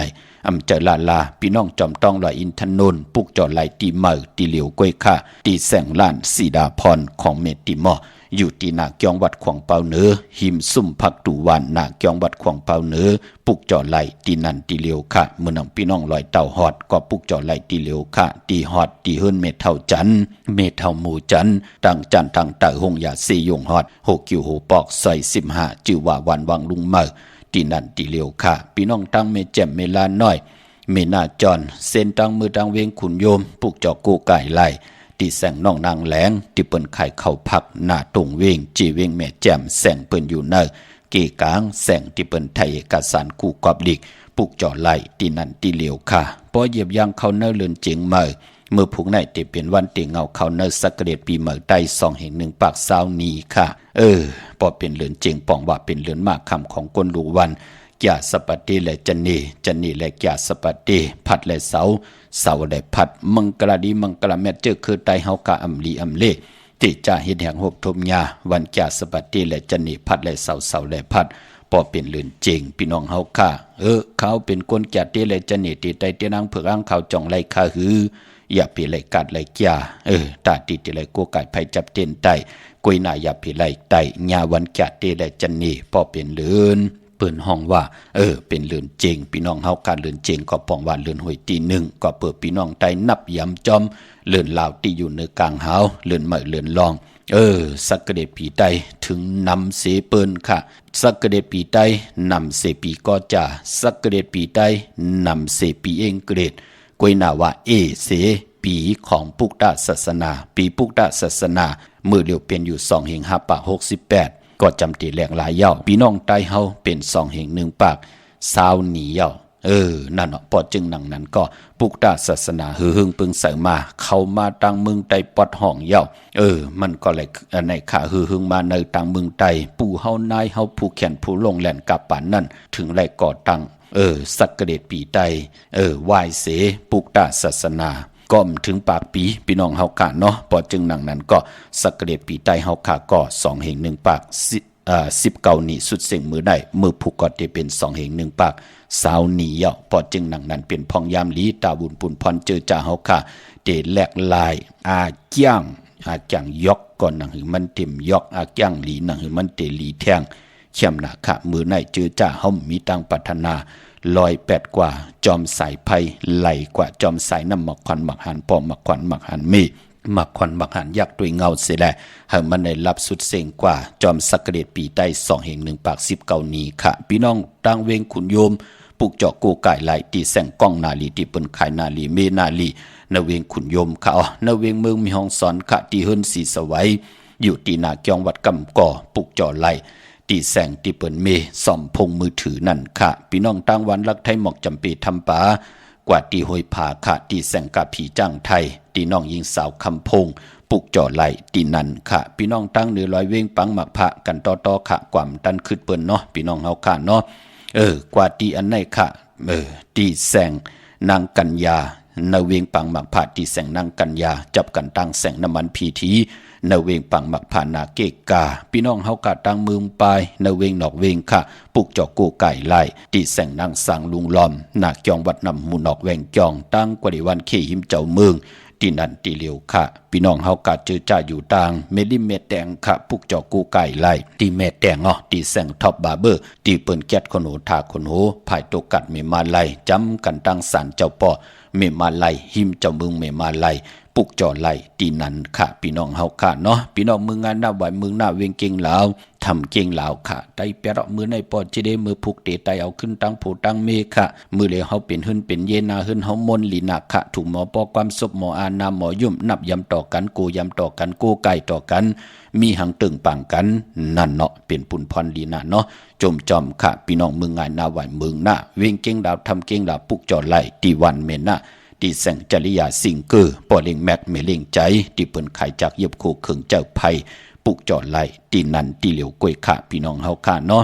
Speaker 3: อำเจอลาพี่น้องจอมต้องลอยอินทนนท์ปุกจอดไหลตีเมอตีเหลียวก้วยค่าตีแสงล้านสีดาพรของเมติมออยู่ที่นาเกียงวัดขวางเปาเหนือหิมซุ่มผักตูวันนาเกียงวัดขวางเปาเหนือปุกจอดไหลตีนันตีเหลียวค่ะเมื่อนำพี่น้องลอยเต่าหอดก็ปุกจอดไหลตีเหลียวค่ะตีหอดตีเฮิรนเมเท่าจันเมเท่าหมู่จันตั้งจันทางเต่าหงยาซียงหอดหกคิวโหปอกซอย15จื่อว่าวันวังลุงเมอตีนันตีเหลียวค่ะพี่น้องตั้งเมแจ่มเมลาน้อยเมนาจอนเส้นตั้งมือตั้งเวงขุนโยมปุกจอกูไก่ไหลตีแสงน้องนางแหลงที่เปิ้นไข่เข้าพักหน้าตรงเวงจีเวงแม่แจ่มแสงเปิ้นอยู่เนอเกกางแสงที่เปิ้นไทยเอกสารกูกอบดิกปุกจอไหลตีนันตีเหลียวค่ะพอเหยียบย่างเขาเนอเลือนเจียงเมื่อผูกในที่เป็นวันเตียงเงาเขาเนอสักเดชปีเมื่อใต้2 แห่ง 1ปากซาวนีค่ะพอเป็นเลือนเจียงป่องว่าเป็นเลือนมากคำของกนลูวันยาสปฏิและจันนีและยาสปฏิพัดและเสาและพัดมังกรดีมังกรแม่เจอคือไตเฮากะอำลีอำเลที่จะเฮ็ดแห่งหกทมยาวันยาสปฏิและจันนีพัดและเสาและพัดพอเป็นลื่นเจงพี่น้องเฮาค่ะเขาเป็นคนแก่เตและจันนีที่ไตเตนางเผือกอ้างเขาจ่องไหลคาหืออย่าไปไหลกัดไหลยาตาติไหลโกไก่ไผจับเต้นไตกุยหน้าอย่าไปไหลไตญาวันแก่เตและจันนีพอเป็นลื่นเปิ่นห้องว่าเป็นเลือนเจงพี่น้องเฮาการเลือนเจงก็ป้องว่าเลือนหวยตีหนึ่งก็เปิดพี่น้องไตนับยำจอมเลือนลาวที่อยู่ในกลางหาวเลือนเหมยเลือนลองสักกะเดปีไตถึงนำเสเปิ้นค่ะสักกะเดปีไตนำเสปีก็จ่าสักกะเดปีไตนำเสปีเองเกรดกวยนาว่าเสปีของปุกตะศาสนาปีปุกตะศาสนามือเดียวเป็นอยู่2 แห่ง5 ปาก68ก็จำตีแหลกหลายเย่าพี่น้องใต้เฮาเป็น2 แห่ง 1ปากซาวหนีเย่านั่นเนาะพอจึงหนังนั้นก็ปุกตะศาสนาหือหึงปึงเสริมมาเข้ามาตังเมืองใต้ปอดห้องเย่ามันก็เลยในขาหือหึงมาในตังเมืองใต้ปู่เฮานายเฮาผู้แขนผู้ลงแหลนกับปานนั่นถึงไรก่อตั้งสักกะเดชปีไตไหว้เสปุกตะศาสนาก็ถึงปากปีพี่น้องเฮากะเนาะพอจึงหนังนั้นก็สักกะเดชปีไตเฮากะก็2 แห่ง 1ปาก19นี่สุดเสียงมือได้มือผูกก็จะเป็น2 แห่ง 1ปากสาวหนีเยาะพอจึงหนังนั้นเป็นพองยามลีตาบุญปุ่นพรเจอจ่าเฮาค่ะเดแหลกลายอาจ้างยอกก่อนหนังหือมันเต็มยอกอาจ้างหลีหนังหือมันเตลีแทงเข้มหนาค่ะมือในเจอจ่าเฮามีตังปัฒนา108กว่าจอมสายไพไหลกว่าจอมสายน้ำหมักควันหมักหันปอมหมักควันหมักหันมีหมักควันหมักหันยักษ์ด้วยเงาเสียแหละให้มันได้รับสุดเสียงกว่าจอมสักกะเดชปีใต้2 แห่ง 1ปาก19นี้ค่ะพี่น้องตั้งเวงขุนโยมปุกเจาะกูไก่ไหลตีแสงก้องนาลีที่เปิ้นขายนาลีเมนาลีนเวงขุนโยมค่ะนเวงเมืองมีห้องสอนค่ะที่เฮิรนสีสวัยอยู่ที่นาเกียงวัดกำก่อปุกเจาะไหลตีแสงที่เปิ้นเมซ่อมพงมือถือนั่นค่ะพี่น้องตั้งวันรักไทยหมอกจำปีทำป่ากว่าตีหอยผาค่ะตีแสงกะผีจ้างไทยตีน้องยิงสาวคำพงปุกจ่อไหลตีนันค่ะพี่น้องตั้งเหนือลอยเว้งปังหมักพระกันต่อค่ะความดันขึ้นเปิ้นเนาะพี่น้องเฮาค่ะเนาะกว่าตีอันไหนค่ะตีแสงนางกัญญานาเวงปังหมักพระตีแสงนางกัญญาจับกันตั้งแสงน้ำมันพีทีนาเวงปังหมักพานาเกกาพี่น้องเฮากะตั้งมือปลายนาเวงนอกเวงค่ะปุกเจาะกูไก่ไล่ตีแสงนางสังลุงลอมนาเกียงวัดนำหมู่นอกแวงจองตั้งกว่าดีวันเขหิมเจ้าเมืองตีนันตีเหลียวค่ะพี่น้องเฮากะเจอจ่าอยู่ต่างเมลิเมแตงค่ะปุกเจาะกูไก่ไล่ตีแม่แตงตีแสงท็อปบาร์เบอร์ตีเปิ้นแก๊สคนโหทาคนโหภายตกัดเมมาไล่จำกันตั้งศาลเจ้าป่อเมมาไล่หิมเจ้าเมืองเมมาไล่ปุกจ่อไหลตีนันค่ะพี่น้องเฮาค่ะเนาะพี่น้องมืองานหน้าไหวมือหน้าเวียงเก่งลาวทำเก่งลาวค่ะไตเปรมือในปอดจิเดมือผูกเตไตเอาขึ้นตั้งผูตั้งเมค่ะมือเลยเฮาเป็นหึ่นเป็นเยนาหึ่นเฮามนลีนักค่ะถูกหมอปอความศพหมออานาหมอยุ่มนับยำต่อกันกูยำต่อกันกูไก่ต่อกันมีหังตึงปังกันนั่นเนาะเป็นปุ่นพรลีนะเนาะจมจอมค่ะพี่น้องมืองานหน้าไหวมือหน้าเวียงเก่งลาวทำเก่งลาวปุกจ่อไหลตีวันเมนะตีแสงจริยาสิงเกอร์ปอเล็งแม็กเมเล็งใจที่เปิ้นไขจากเย็บโคเขิงเจ้าไผ่ปุกจอดไหลตีนันตีเหลียวกล้วยค่ะพี่น้องเฮาค่ะเนาะ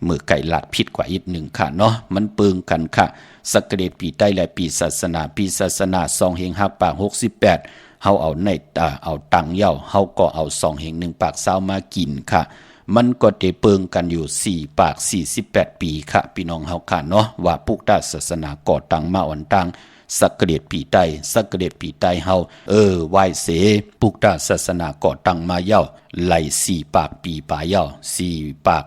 Speaker 3: มือไก่ลาดผิดกว่าอีก1ค่ะเนาะมันเปิงกันค่ะสักกะเดชปีใต้และปีศาสนา2 แห่ง5ปาก68เฮาเอาในเอาตังเย้าเฮาก็เอา2 แห่ง 1ปาก20มากินค่ะ มันก็ได้เปิงกันอยู่4ปาก48ปีค่ะพี่น้องเฮาค่ะเนาะว่าปุกตาศาสนาก่อตั้งมาอ่อนตั้งสักเดชปีใต้สักเดชปีใต้เฮาไหว้เสปุกตาศาสนาก่อตั้งมาเย้าไหล4ปากปีป่าเย้า4ปาก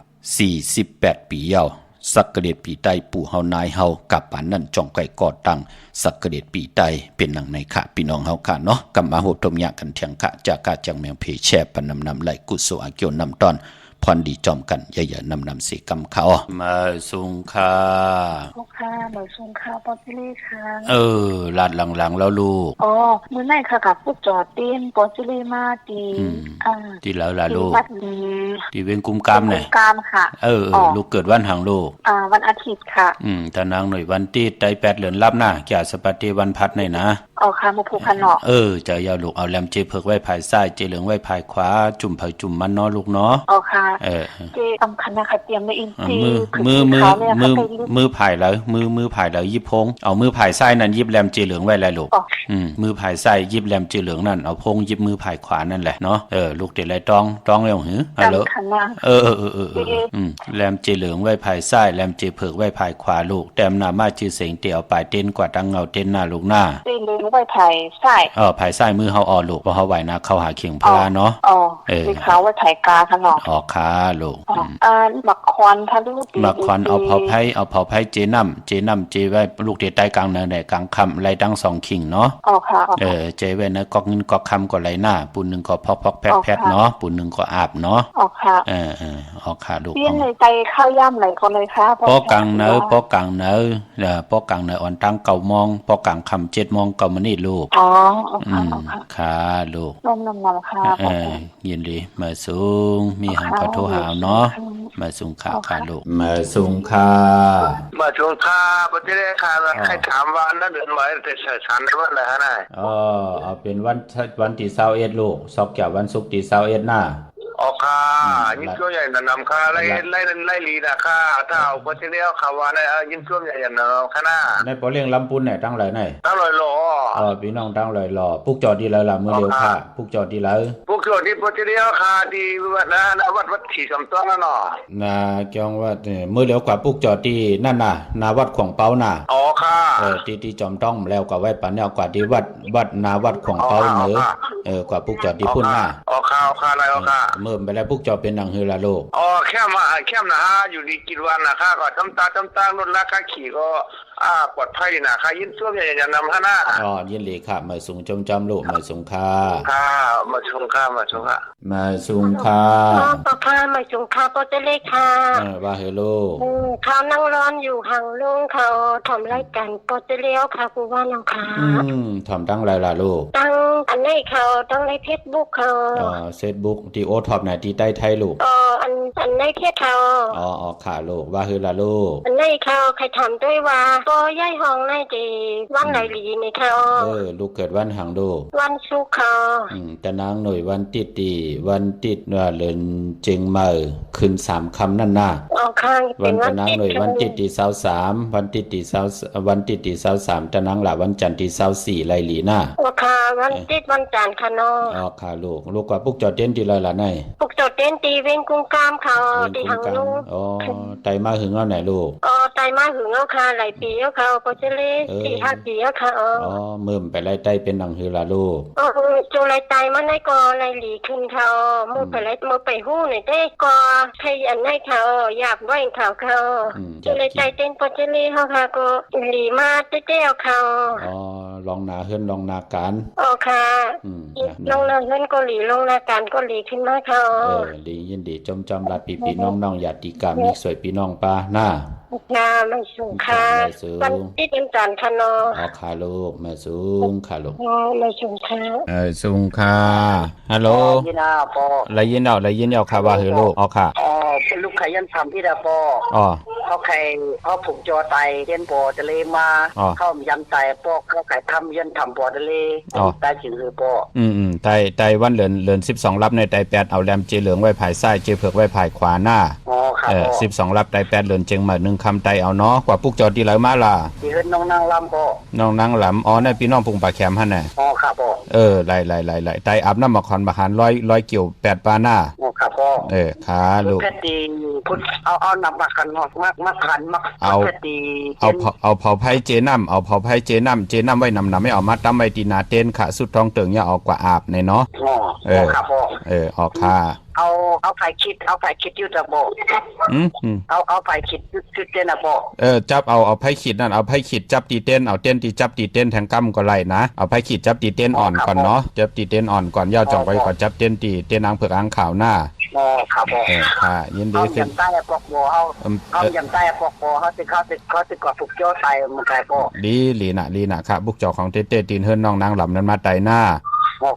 Speaker 3: 48ปีเย้าสักเดชปีใต้ปู่เฮานายเฮากับปานนั้นจ่องไก่ก่อตั้งสักเดชปีใต้เป็นหนังในค่ะพี่น้องเฮาค่ะเนาะกลับมาโหดตมยะกันเถียงค่ะจากกาจังแมวเพแชปนำไหลกุศลอาเกียวนำตอนพรดีจอมกันอย่านำสีกำเขามาสุงค่า
Speaker 4: ลูกค้าหน่อยส่งข้าวปอจิลี่ค่ะ
Speaker 3: ลาดหลังๆแล้วลูก
Speaker 4: อ๋อมื้อไหนค่ะกับพวกจอดตีนปอจิลี่มาตี
Speaker 3: ที่แล้วล่ะลูกที่เว้นกุมกาม
Speaker 4: เนี่ยกุมกามค่ะ
Speaker 3: ลูกเกิดวันหังลูก
Speaker 4: วันอาทิตย์ค่ะ
Speaker 3: ตานางหน่อยวันที่ไต8เดือนรับนะแก่สปฏิวันพัดในนะ
Speaker 4: ค่ะมาผูกพันเนาะ
Speaker 3: จะยาวลูกเอาแลมเจเพิกไว้ภายซ้ายเจเหลืองไว้ภายขวาจุ่มภายจุ่มมันเนาะลูกเนาะ
Speaker 4: ค่ะเจสำคัญนะคะเตรียมในอินซี
Speaker 3: มือผายแล้วมือผายแล้วยิบพงเอามือผายซ้ายนั่นยิบแลมเจเหลืองไว้แล้วลูกมือผายซ้ายยิบแลมเจเหลืองนั่นเอาพงยิบมือผายขวานั่นแหละเนาะลูกเด็ดไรต้องแล้วหือฮัลโหลแลมเจเหลืองไว้ภายซ้ายแลมเจเพิกไว้ภายขวาลูกแต้มหน้ามาชื่อเสียงเตี่ยวปลายเต้นกว่าตังเงาเต้นหน้าลูกหน้า
Speaker 4: เต้นเลยไว้ภายซ้าย
Speaker 3: ภายซ้ายมือเฮาออลูกเพราะเฮาไหวนะเข้าหาเขียงพลาเนาะ
Speaker 4: ที่เขาไว้ถ่ายกาค่ะเนาะ
Speaker 3: ขาลูก
Speaker 4: บักควันค่ะลูก
Speaker 3: บักควันเอาเผาไผ่เจน้ำเจไว้ลูกเดใต้กลางเนินได้กลางค่ำไหลดัง2ขิงเนาะ
Speaker 4: ค่ะ
Speaker 3: เจไว้นะกอกเงินกอกค่ำก็ไหลหน้าปูนนึงก็พอกแพดเนาะปูนนึงก็อาบเนาะ
Speaker 4: ค่ะ
Speaker 3: ค่ะลูก
Speaker 4: เลี้ยงในใจข้าวย่ำไหลคนเลยค่ะ
Speaker 3: ปอกลางเนอปอกลางเนอ่อนตั้ง9 โมงปอกลางค่ำ7 โมง9 มื้อนี้ลูกค่ะลูก
Speaker 4: นมค่ะ
Speaker 3: ยินดีมาสูงมีหังขอโทรหาเนาะมาสูงค่ะลูกมาสูงค่ะ
Speaker 1: ประเทศค่ะใครถามว่านั่นเดือนไหนแต่ฉันว่าอะไรฮะนาย
Speaker 3: เอาเป็นวันที่21ลูกซอกจากวันศุกร์ที่21น่ะ
Speaker 1: ค่ะยิ่งช่วงใหญ่นำค่ะไล่ลีนะค่ะถ้าเอาประเทศเดียวค่ะว่าในยิ่งช่วงใหญ่นำค่ะน่ะ
Speaker 3: ในปอเลี้ยงลำปุนเนี่ยตั้งหลายไหน
Speaker 1: ตั้งหลายหล่อ
Speaker 3: พี่น้องตั้งหลายหล่อปุกจอดดีแล้วล่ะมื้อเดียวค่ะปุกจอดดีแล้ว
Speaker 1: ปุกจอดที่ประเทศเดียวค่ะที่วัดนะวัดที่สำต้นนั่นเนาะ
Speaker 3: เกี่ยวว่ามื้อเดียวกว่าปุกจอดที่นั่นน่ะนาวัดของเปาน่ะ
Speaker 1: ค่ะ
Speaker 3: ที่จอมต้องแล้วก็ไว้ปานแนวกว่าที่วัดนาวัดของเปาเหนือกว่าปุกจอดที่พุ่นน่ะ
Speaker 1: ค่ะอะไรค่ะ
Speaker 3: เมื่อไปแล้วปุกจอดเป็นหนังฮือละโลก
Speaker 1: แค่นะฮะอยู่ดีกินวันนะค่ะก็ตำรถราคาขี่ก็ปลอดภัยนะค่ะยินช่วงใหญ่อย่านำฮะนะ
Speaker 3: ยินดีค่ะมาสูงจำลูกมาสูงค่ะ
Speaker 1: มาชงค่ะ
Speaker 3: มาสูงค่ะ
Speaker 4: มาสูงค่ะก็จะเลขค่ะ
Speaker 3: ว่าเฮโล
Speaker 4: เขานั่งร้อนอยู่ห่างลุงเขาทำรายการก็จะเลี้ยวค่ะกูว่าน้องค่ะ
Speaker 3: ทำตั้งไรล่ะลูก
Speaker 4: ตั้งอันไหนเขาตั้งในเฟซบุ๊กเขา
Speaker 3: เฟซบุ๊กที่โอท็อปไหนที่ใต้ไทยลูก
Speaker 4: อันในเฟซเขา
Speaker 3: ค่ะลูกว่าเฮล่ะลูก
Speaker 4: อันไหนเขาใครทำด้วยว่าก็ย้ายห้องในดีวันไหนหลีในเขา
Speaker 3: ลูกเกิดวันหังดู
Speaker 4: วันศุกร์เขา
Speaker 3: แต่นางหน่วยวันติดวันติดว่าเลินเจงเมื่อขึ้น3 ค่ำนั่นน่ะวันตะนางหน่วยวันติดที่23วันติดที่23ตะนางหล่ะวันจันทร์ที่24ไล่หลีน่ะ
Speaker 4: ค่ะวันติดวันจันทร์ค่ะเนาะ
Speaker 3: ค่ะลูกกว่าปุกจอดเต้นที่ไรล่ะนาย
Speaker 4: ปุกจอดเต้นตีเว้นกุ้งกามเขาตีหังลุง
Speaker 3: ไตมาหึงเอาไหนลูก
Speaker 4: ไตมาหึงเอาค่ะหลายปีเอาค่ะก็จะเล4-5 ปีเอาค่ะ
Speaker 3: เมื่อไปไล่ไตเป็นหนังฮือล่ะลูก
Speaker 4: จูไล่ไตมาในก็ไล่หลีขึ้นเขามือไปหู้หน่อยได้ก็ใครอันให้เขาอยากด้วยเขาจูไล่ไตเต้นก็จะเลเขาค่ะก็หลีมาเต้ๆเอาเขา
Speaker 3: ลองนาเฮือนลองนาการ
Speaker 4: ค่ะลองนาเฮือนก็หลีลองนาการก็หลีขึ้นมาเขา
Speaker 3: ดียินดีจำรัดพี่น้องญาติกามีสวยพี่น้องป้าหน้า
Speaker 4: ไม่สูงค่ะวันที่เป็นจันทร์ค่ะเนาะ
Speaker 3: ค่ะลูกแม่สูงค่ะลูก
Speaker 4: ไม่สูงค่ะ
Speaker 3: สูงค่ะฮัลโหล
Speaker 1: ยินปอ
Speaker 3: ได้ยินเอาค่ะว่าเฮโลค่ะ
Speaker 1: เป็นลูกไข่ยันทำที่ดาปอเขาไข่เขาผูกจอไตเย็นปอทะเลมาเขายันไตปอเขาไข่ทำยันทำปอทะเลไตจึงคือปอ
Speaker 3: ไตวันเหลือน12รับในไต8เอาแรมเจเหลืองไว้ภายซ้ายเจเผือกไว้ภายขวาหน้า
Speaker 1: ค ครับ
Speaker 3: 12รับไต8เดือนเจียงใหม่1คำไตเอาเนาะกว่าปุกจอดีแล้วมาล่ะ
Speaker 1: ที่เฮ็ดน้องนางลำก็
Speaker 3: น้องนางหลำอ๋อนั่นพี่น้องพุงปลาแคมหั่นน่ะ
Speaker 1: อ๋อครับพ่อ
Speaker 3: ไล่ไตอาบน้ำมาคอนบาหาร100เกี่ยว8ปาหน้า
Speaker 1: อ๋อครับพ่อ
Speaker 3: ขาลูก
Speaker 1: แพดีพุ่นเอานำมากันเนาะมากันมาแพดี
Speaker 3: เอาเผาไผ่เจน้ำเอาเผาไผ่เจน้ำไว้นำไม่เอามาตำไว้ตีนาเต้นขาสุดท้องเติงอย่าเอากว่าอาบในเนาะ
Speaker 1: อ๋อครับพ่อ
Speaker 3: ออกค่ะ
Speaker 1: เอาไฟคิดอยู่ตะบ่เอาไฟคิดจุดเต้นน่ะบ่
Speaker 3: จับเอาไผขีดนั่นเอาไผขีดจับตีเต้นเอาเต้นตีจับตีเต้นแทงกำก็ไล่นะเอาไผขีดจับตีเต้นอ่อนก่อนเนาะจับตีเต้นอ่อนก่อนย่อจ่องไว้ก่อนจับเต้นตีเต้นนางเผือกอ่างขาวหน้า
Speaker 1: ครับ
Speaker 3: ค่ะยินดี
Speaker 1: ขึ้นเอายำใต้ปอกบ่เอายำใต้ปอกบ่เขาสิกอถูกจ่อใส่มันไกลบ่
Speaker 3: ดีลีน่ะครับบุกจอของเต้ตีนเฮิรนน้องนางหล่ำนั้นมาไตหน้า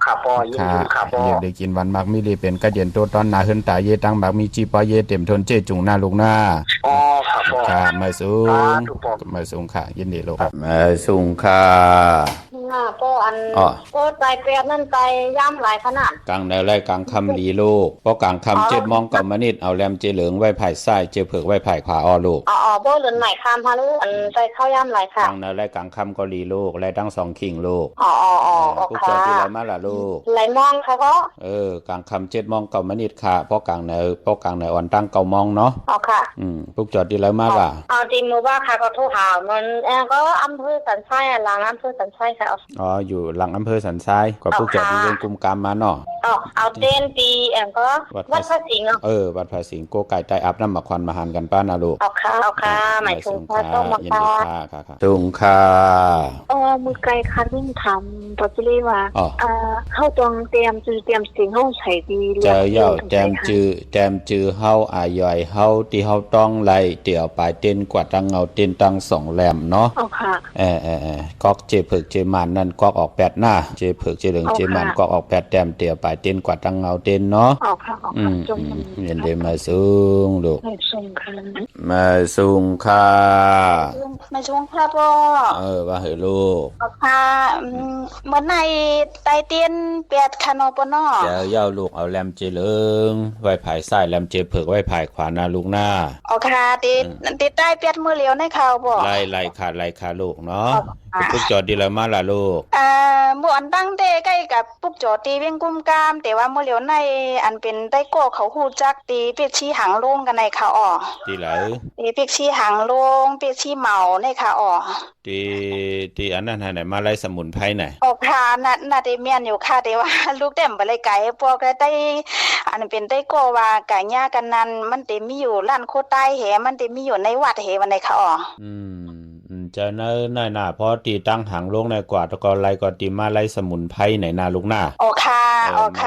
Speaker 1: ครับพ่อยินดีครับพ่อ
Speaker 3: เได้กินวันมักมีลีเป็นกระเดียนโตตอนนาเฮิรนตาเยตังบักมีจีปอเยเต็มทนเจจุงหน้าลูกหน้า
Speaker 1: ครับพ่อ
Speaker 3: ค่ะมาสูงค่ะยินดีลูกครับมาสูงค่ะ
Speaker 4: ก็ก็ใจเปียกนั่นใจย่ำหลายขนาด
Speaker 3: กลางในไร่กลางคำลีลูกเพราะกลางคำ7 มองกับมนิดเอาแรมเจเหลืองไว้ไผ่ซ้ายเจเผือกไว้ไผ่ขวาลูก
Speaker 4: บ่เหลือไหนคำพาลูกใจเข้าย่ำหลายค่ะ
Speaker 3: กลางในไร่กลางคำก็ลีลูกไร่ตั้ง2ขิงลูก
Speaker 4: พวก
Speaker 3: จอที่ไรมาล่ะลูก
Speaker 4: ไหลมองค่ะก็
Speaker 3: กลางคำ7 มองกับมนิดค่ะเพราะกลางในอ่อนตั้ง9 มองเนาะ
Speaker 4: ค่ะ
Speaker 3: พวกจอที่ไรมาล่ะ
Speaker 4: จริงมือว่าค่ะก็โทรหามันก็อำเภอสันทรายหลังอำเภอสันทรายค่ะ
Speaker 3: อยู่หลังอำเภอสันทรายก็พวกจอดอยู่วงกลุ่มกรรมมาเนาะ
Speaker 4: เอาเต้นตีก็วัดพระสิงห์
Speaker 3: วัดพระสิงห์โกไก่ไตอับน้ำหมักควันมาหันกันป้านะลูก
Speaker 4: เอาค่ะหมายถึงค่ะต้องมา
Speaker 3: ค่ะตุงค่ะ
Speaker 4: มือไกลค่ะรุ่งทำปัจจุบันว่าเข้าตรงเตรียมสิ่งเข้าใส่ดี
Speaker 3: เจอเย่าแจมจือเฮาอายอยเฮาที่เฮาต้องไล่เตี่ยวปลายเต้นกว่าตั้งเงาเต้นตั้ง2แหลมเนาะก๊อกเจเผือกเจมันนั่นก๊อกออก8หน้าเจเผือกเจเหลืองเจมันก๊อกออก8แต้มเตี่ยวปลายเต้นกว่าตั้งเงาเต้นเนาะเย็นเดมาสูงลูกมาสูงค่ะ
Speaker 4: มาสูงค่ะพ่อ
Speaker 3: ว่าให้ลูก
Speaker 4: ค่ะเมื่อในไตเตียน8คะนอปนอ
Speaker 3: เจ้าย่าลูกเอาแรมเจเหลืองไว้ภายซ้ายแรมเจเผือกไว้ภายขวาหน้าลูกหน้า
Speaker 4: ค่ะติดใต้8มือเหลียวในข่าวบ่
Speaker 3: ไล่ค่ะลูกเนาะปุ๊กจอดดีแล้วมาล่ะลูก
Speaker 4: บ่อันตั้งเตใกล้กับปุ๊กจอดตีเวียงกุมกามแต่ว่ามื้อเหลียวในอันเป็นใต้โก้เขาฮู้จักตีเปียกชี้หางโล่งกันในค่ะ
Speaker 3: ตีไหล
Speaker 4: ตีเปียกชี้หางโล่งเปียกชี้เมาในค่ะ
Speaker 3: ตีอันนั้นไหนมาไล่สมุนไพรไหน
Speaker 4: ค่ะน่าได้แม่นอยู่ค่ะแต่ว่าลูกแต้มบ่ได้ไกลพวกได้อันเป็นใต้โก้ว่าไก่ย่ากันนั้นมันได้มีอยู่ร้านโคใต้แหมันได้มีอยู่ในวัดแหวันในค่ะ
Speaker 3: จะเนิ่นหน้าเพราะตีตั้งหางลงในกว่าตะกอไล่ก็ตีมาไล่สมุนไพรไหนนาลูกหน้า
Speaker 4: ค่ะ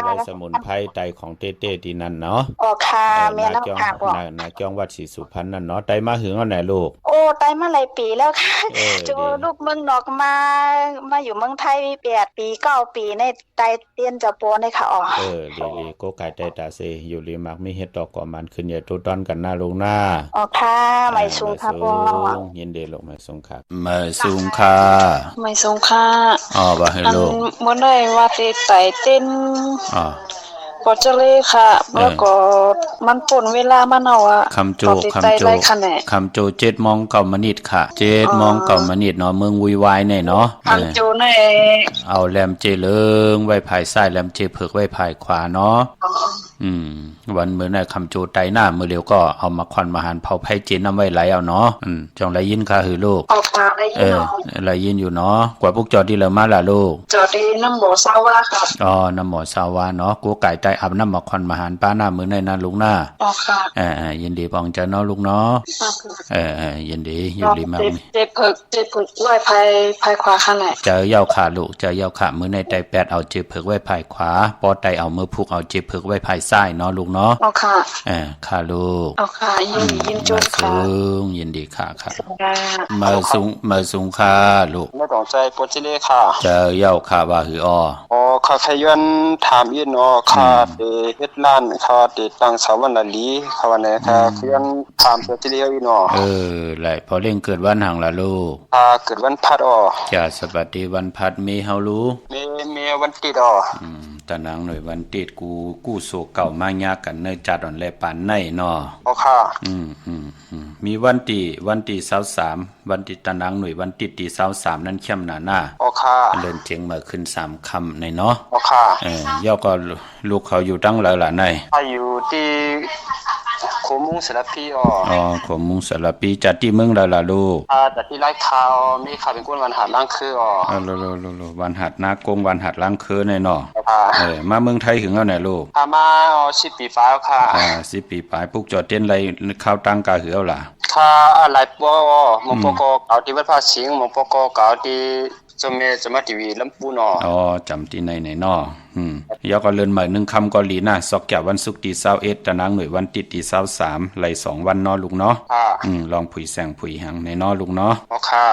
Speaker 3: ไล่สมุนไพรไตของเต้ตีนั่นเนาะ
Speaker 4: ค่ะแม่น้องค่ะ
Speaker 3: นาจ้องวัดศรีสุพรรณนั่นเนาะไตมาหึงเอาไหนลูก
Speaker 4: ไตมาหลายปีแล้วค่ะจูลูกเมืองนอกมาอยู่เมืองไทย8ปี9ปีในไตเตียนจะโปในค่ะ
Speaker 3: ลีโกไก่ไตตาเซอยู่ลีมักมีเฮ็ดดอกก่อมันขึ้นใหญ่ตัวต้นกันหน้าลูกหน้า
Speaker 4: ค่ะไม่สูงค่ะพ่อ
Speaker 3: ยินดีลูกไม่สูงครับไม่สูงค่ะ
Speaker 4: ไม่สูงค่ะ
Speaker 3: ว่าให้ลูก
Speaker 4: บ่ได้ว่าสิไตเต้นพอจะเลยค่ะแล้วก็มันป่นเวลามันเอา
Speaker 3: คำโจ7 มองเก่ามนิดค่ะ7 มองเก่ามนิดเนาะเมืองวุยวายเนี่ยเนาะ
Speaker 4: คำโจใน
Speaker 3: เอาแรมเจเหลืองไว้ภายซ้ายแรมเจเผือกไว้ภายขวาเนาะวันมื้อในคำโจไตหน้ามื้อเร็วก็เอามาควันมาหันเผาไผ่เจนน้ำไว้ไหลเอาเนาะจองได้ยินค่ะหือลูกได้ยินอยู่เนาะกว่าพวกจอดที่เหลือมาล่ะลูก
Speaker 4: จอดที่น้ำหมอซาวาค่ะ
Speaker 3: น้ำหมอซาวาเนาะกูไก่ไตอาบน้ำมาควันมาหันป้าหน้ามื้อในนั้นลูกหน้า
Speaker 4: ค่ะ
Speaker 3: ยินดีปองจะเนาะลูกเนาะยินดีมาก
Speaker 4: เจ็บเผือกไว้ภายขวาค่ะแหละ
Speaker 3: เจอเย้าขาลูกเจอเย้าขามื้อในไต8เอาเจ็บเผือกไว้ภายขวาปอไตเอามือพุกเอาเจ็บเผือกไว้ภายซ้ายเนาะลูกเนาะ
Speaker 4: ค่ะ
Speaker 3: ค่ะลูก
Speaker 4: ค่ะยินจุกค่ะ
Speaker 3: ยินดีค่ะมาสูงค่ะลูก
Speaker 1: ไม่ต้องใจปวดจิเลค่ะ
Speaker 3: เจอเย้าขาว่าหือ
Speaker 1: ข้าขยันถามยินค่ะเฮ็ดร้านค่ะติดตั้งเสาวันละลีค่ะวันนี้ค่ะขยันถามปวดจิเลอี
Speaker 3: ไหลพอเล่งเกิดวันหังล่ะลูก
Speaker 1: เกิดวันพัด
Speaker 3: จะสวัสดีวันพัดมีเฮารู้
Speaker 1: มีวันติด
Speaker 3: ตะนางหน่วยวันติดกูกู้โศกเก่ามายากันเนจัดอ่อนแลปานในเนาะ
Speaker 1: อ๋อค่ะ
Speaker 3: มีวันที่23วันที่ตะนางหน่วยวันติดที่23นั้นเข้มหนา
Speaker 1: อ๋อค่ะ
Speaker 3: เลิ่นเถียงมาขึ้น3คำในเนาะ
Speaker 1: อ๋อค่ะ
Speaker 3: ย่อก็ลูกเขาอยู่ตั้งหลายล่ะใน
Speaker 1: อยู่ที่โคมุงสารพี
Speaker 3: โคมุงสารพีจัดที่เมืองล่ะลูก
Speaker 1: จัดที่ไร่ข้าวมีข้าวเป็นก้นวันหัดล้างคือ
Speaker 3: วันหัดนากงวันหัดล้างคือในเนาะมาเมืองไทยถึงแล้วไหนลูก
Speaker 1: มา10 ปีฟ้าค่ะ
Speaker 3: 10 ปีปลายพวกจอดเต้นไรข้าวตั้งกาเหือล่ะ
Speaker 1: ค่ะอะไรปอมงปกเก่าที่วัดภาษีมงปกเก่าที่จะมาทีวีลำพูน
Speaker 3: จำที่ไหนเนาะยอก็เลื่อนใหม่1คำก็ลีนะซอกแก่วันศุกร์ที่21ตะนางหน่วยวันติดที่23ไหล2วันเนาะลูกเนาะลองผุยแสงผุยหังในเนาะลูกเนาะ
Speaker 1: ค่ะ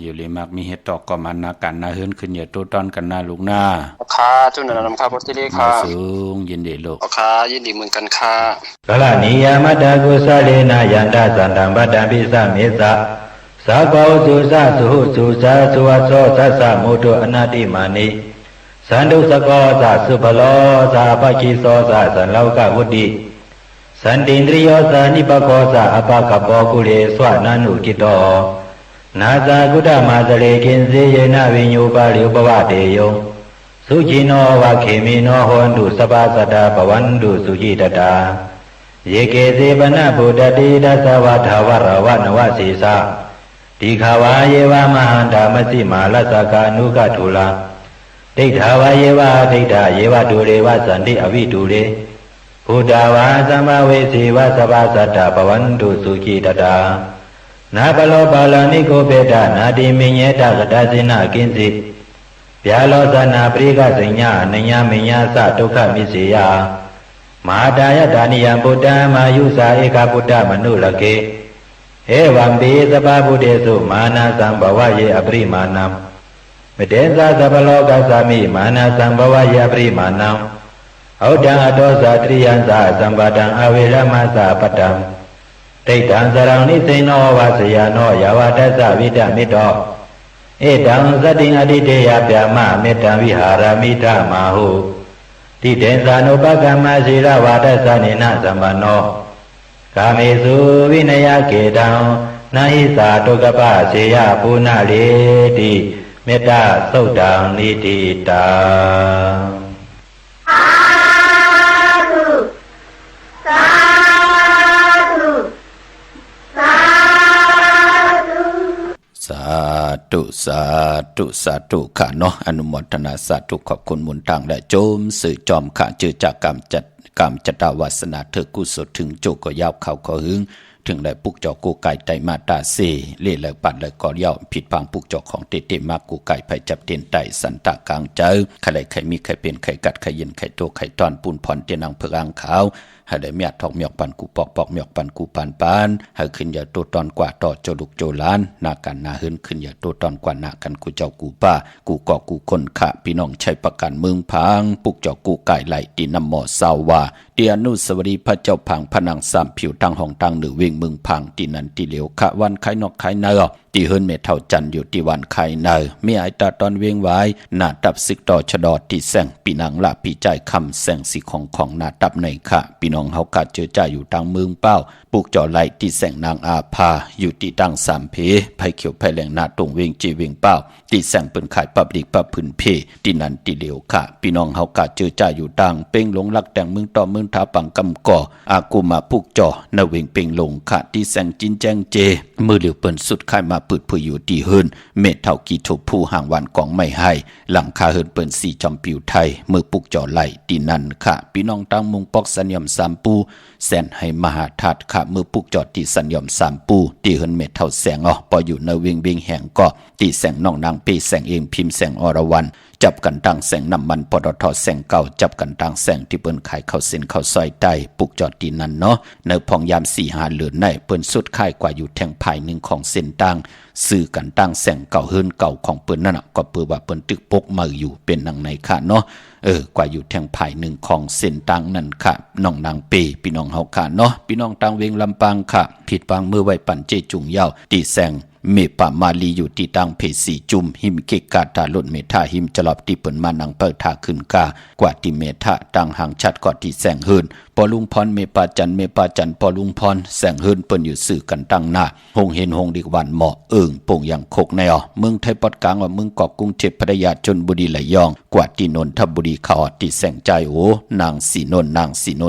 Speaker 3: อยู่เลยมากมีเฮ็ดตอกก็มันนากันนาเฮิรนขึ้นอย่าโตต้อนกันนาลูกหน้า
Speaker 1: ค่ะจุนนำค่ะบ่ติเลค่ะ
Speaker 3: สูงยินดีลูก
Speaker 1: ค่ะยินดีเหมือนกันค่ะ
Speaker 2: กะละนิยามตะกุสะเลนะยันตะสันตังบัดดังปิสะเมสะสาโกสุสะสุหุสุสะสุวัสโสสัสสะโมตุอนาติมานิสันตุสโกสะสุภโลสะปะคิโสสะสันโลกวุติสันตินทริโยสะนิปโกสะอปะกัปโปกุเลสวนานุกิโตนาซากุตมาสเลกินเสยนะวิญญูปาลิอุปวะเตโยสุจิโนวะเขมิโนโหนตุสปาสตาปวันตุสุจิตตาเยเกเสปนะโพดติดัสสวะทาวรวะนวสีสาติขาวาเยวามหันตามสิมาลัสสกานุกทุลาဒိဋ္ဌာဝါယေဝဒိဋ္ဌာယေဝတုရေဝသန္တိအဝိတုရေဘုဒ္ဓဝါသမ္မဝေစီဝသဗ္ဗသတ္တဘဝန္တုစုခိတတာနာပလောပါဠာနိကိုပေတနာတိမညေတကတစိနကိဉ္စီဗျာလောဇနာပရိကစိညာအနညာမညာသဒုက္ခမိစေယမဟာတာယဒါနိယံဗုဒ္ဓမာယုစာဧကဗုဒ္ဓမနုရကေဧဝံပိသဗ္ဗဗုဒေသုမာနသံဘဝယေအပရိမာဏံမတေသသဗ္ဗလောကသမိမာနသံဘဝယပရိမာဏံဩဒံအတောဇာတရိယံသသမ္ပတံအဝေရမသပတံဒိဋ္ဌံသရံနိစိနောဝဆယနောယဝတ္တဝိတမေတ္တောဧတံသတိအတိတေယဗျာမမေတ္တံဝိဟာရမိတမဟုတိတေသနုပကမ္မစေရဝါဒသနေနသမ္ပနောကာမေစုဝိနယကေတံနာဟိသာဒုက္ခပစေယပုဏ္ဏလေတိမေတ္တာသုတ်တံနိတိတာ
Speaker 3: สาธุค่ะเนาะอนุโมทนาสาธุขอบคุณมุนทางและโจมสื่อจอมค่ะเจอจากกรรมจัตวาสนาเธอกุศลถึงโจก็ยาวเขาขอหึงถึงได้ปุกจอกูไก่ไตมาตาเซเล่เลยปัดเลยก็ย่อผิดพังปุกจอของเตมากกูไก่ไผจับเตียนไตสันตากลางเจอใครใครมีใครเป็นใครกัดใครเย็นใครโตใครตอนปูนผ่อนเตียนังเพื่ออ่างขาวให้ได้เมียทอกเมียกปันกูปอกเมียกปันกูปานให้ขึ้นอย่าตัวตอนกว่าต่อโจลุกโจล้านนากันนาเฮินขึ้นอย่าตัวตอนกว่านากันกูเจ้ากูป้ากูก่อกูคนขะพี่น้องใช้ประกันเมืองพังปุกเจ้ากูไก่ไหลตีน้ำหมอสาวาเตียนุสวรีพระเจ้าพังผนังสามผิวตั้งห้องตั้งหรือเวงเมืองพังตีนันตีเหลียวขะวันไข่นอกไข่เนอตีเฮินเมเท่าจันอยู่ตีวันไข่เนอมีไอตาตอนเวงไว้หน้าตับสิกต่อชะดอตีแสงปีนังละปีใจคำแสงสีของหน้าตับในขะพี่น้องเฮากะเจอจ่าอยู่ตั้งเมืองเป้าปุกจ่อไหลตีแสงนางอาภาอยู่ตีตั้งสามเพไผเขียวไผแหลงหน้าตรงเวงจีเวงเป้าตีแสงเปิ้นขายปับดิกปับพื้นเพตีนันตีเหลียวขะพี่น้องเฮากะเจอจ่าอยู่ตั้งเป้งหลงลักแต่งเมืองต่อเมืองท้าปังกำก่ออากูมาปุกจ่อนาเวงเป่งลงขะตีแสงจินแจ้งเจมือเหลียวเปิ้นสุดขายมาปืดผู้อยู่ตีเฮินเม็ดเท่ากีทบผู้ห่างวันกองไม่ให้หลังคาเฮินเปิ้นสีจอมปิวไทยมือปุกจ่อไหลตีนันขะพี่น้องตั้งมุงปอกสัญญมสามปูแสนให้มหาธาตุขะมือปุกจ่อตีสัญญมสามปูตีเฮินเม็ดเท่าแสงปออยู่ในเวงแห่งก่อตีแสงน้องนางปีแสงเองพิมพ์แสงอรวรรณจับกันตั้งแสงน้ำมันปตทแสงเก่าจับกันตั้งแสงที่เปิ้นขายข้าวเส้นข้าวซอยใต้ปุกจอดตีนั้นเนาะในพองยาม4-5เหลือนในเปิ้นสุดขายกว่าอยู่แทงภายหนึ่งของเส้นตั้งซื้อกันตั้งแสงเก่าเฮิรนเก่าของเปิ้นนั่นน่ะก็เปิ้นว่าเปิ้นตึกปกมืออยู่เป็นนางในค่ะเนาะกว่าอยู่แทงภายหนึ่งของเส้นตั้งนั่นค่ะน้องนางเปพี่น้องเฮาค่ะเนาะพี่น้องตั้งเวงลำปางค่ะผิดปางมือไว้ปั่นเจจุงยาวตีแสง เมปามาลีอยู่ที่ตังเพสีจุมหิมเกกาตาลดเมทาหิมจลอบที่เปิ่นมานังเปิดทาขึ้นกากว่าที่เมทาตังหางชัดกว่าที่แสงเฮินปอลุงพรเมปาจันปอลุงพรแสงเฮินเปิ้นอยู่สื่อกันตั้งหน้าหงเห็นหงดีกวันเหมาะโป่งอย่างโคกในเมืองไทยปอดกลางว่าเมืองเกาะกรุงเทพพัทยาชลบุรีระยองกว่าที่นนทบุรีเขาที่แสงใจโอนางสีน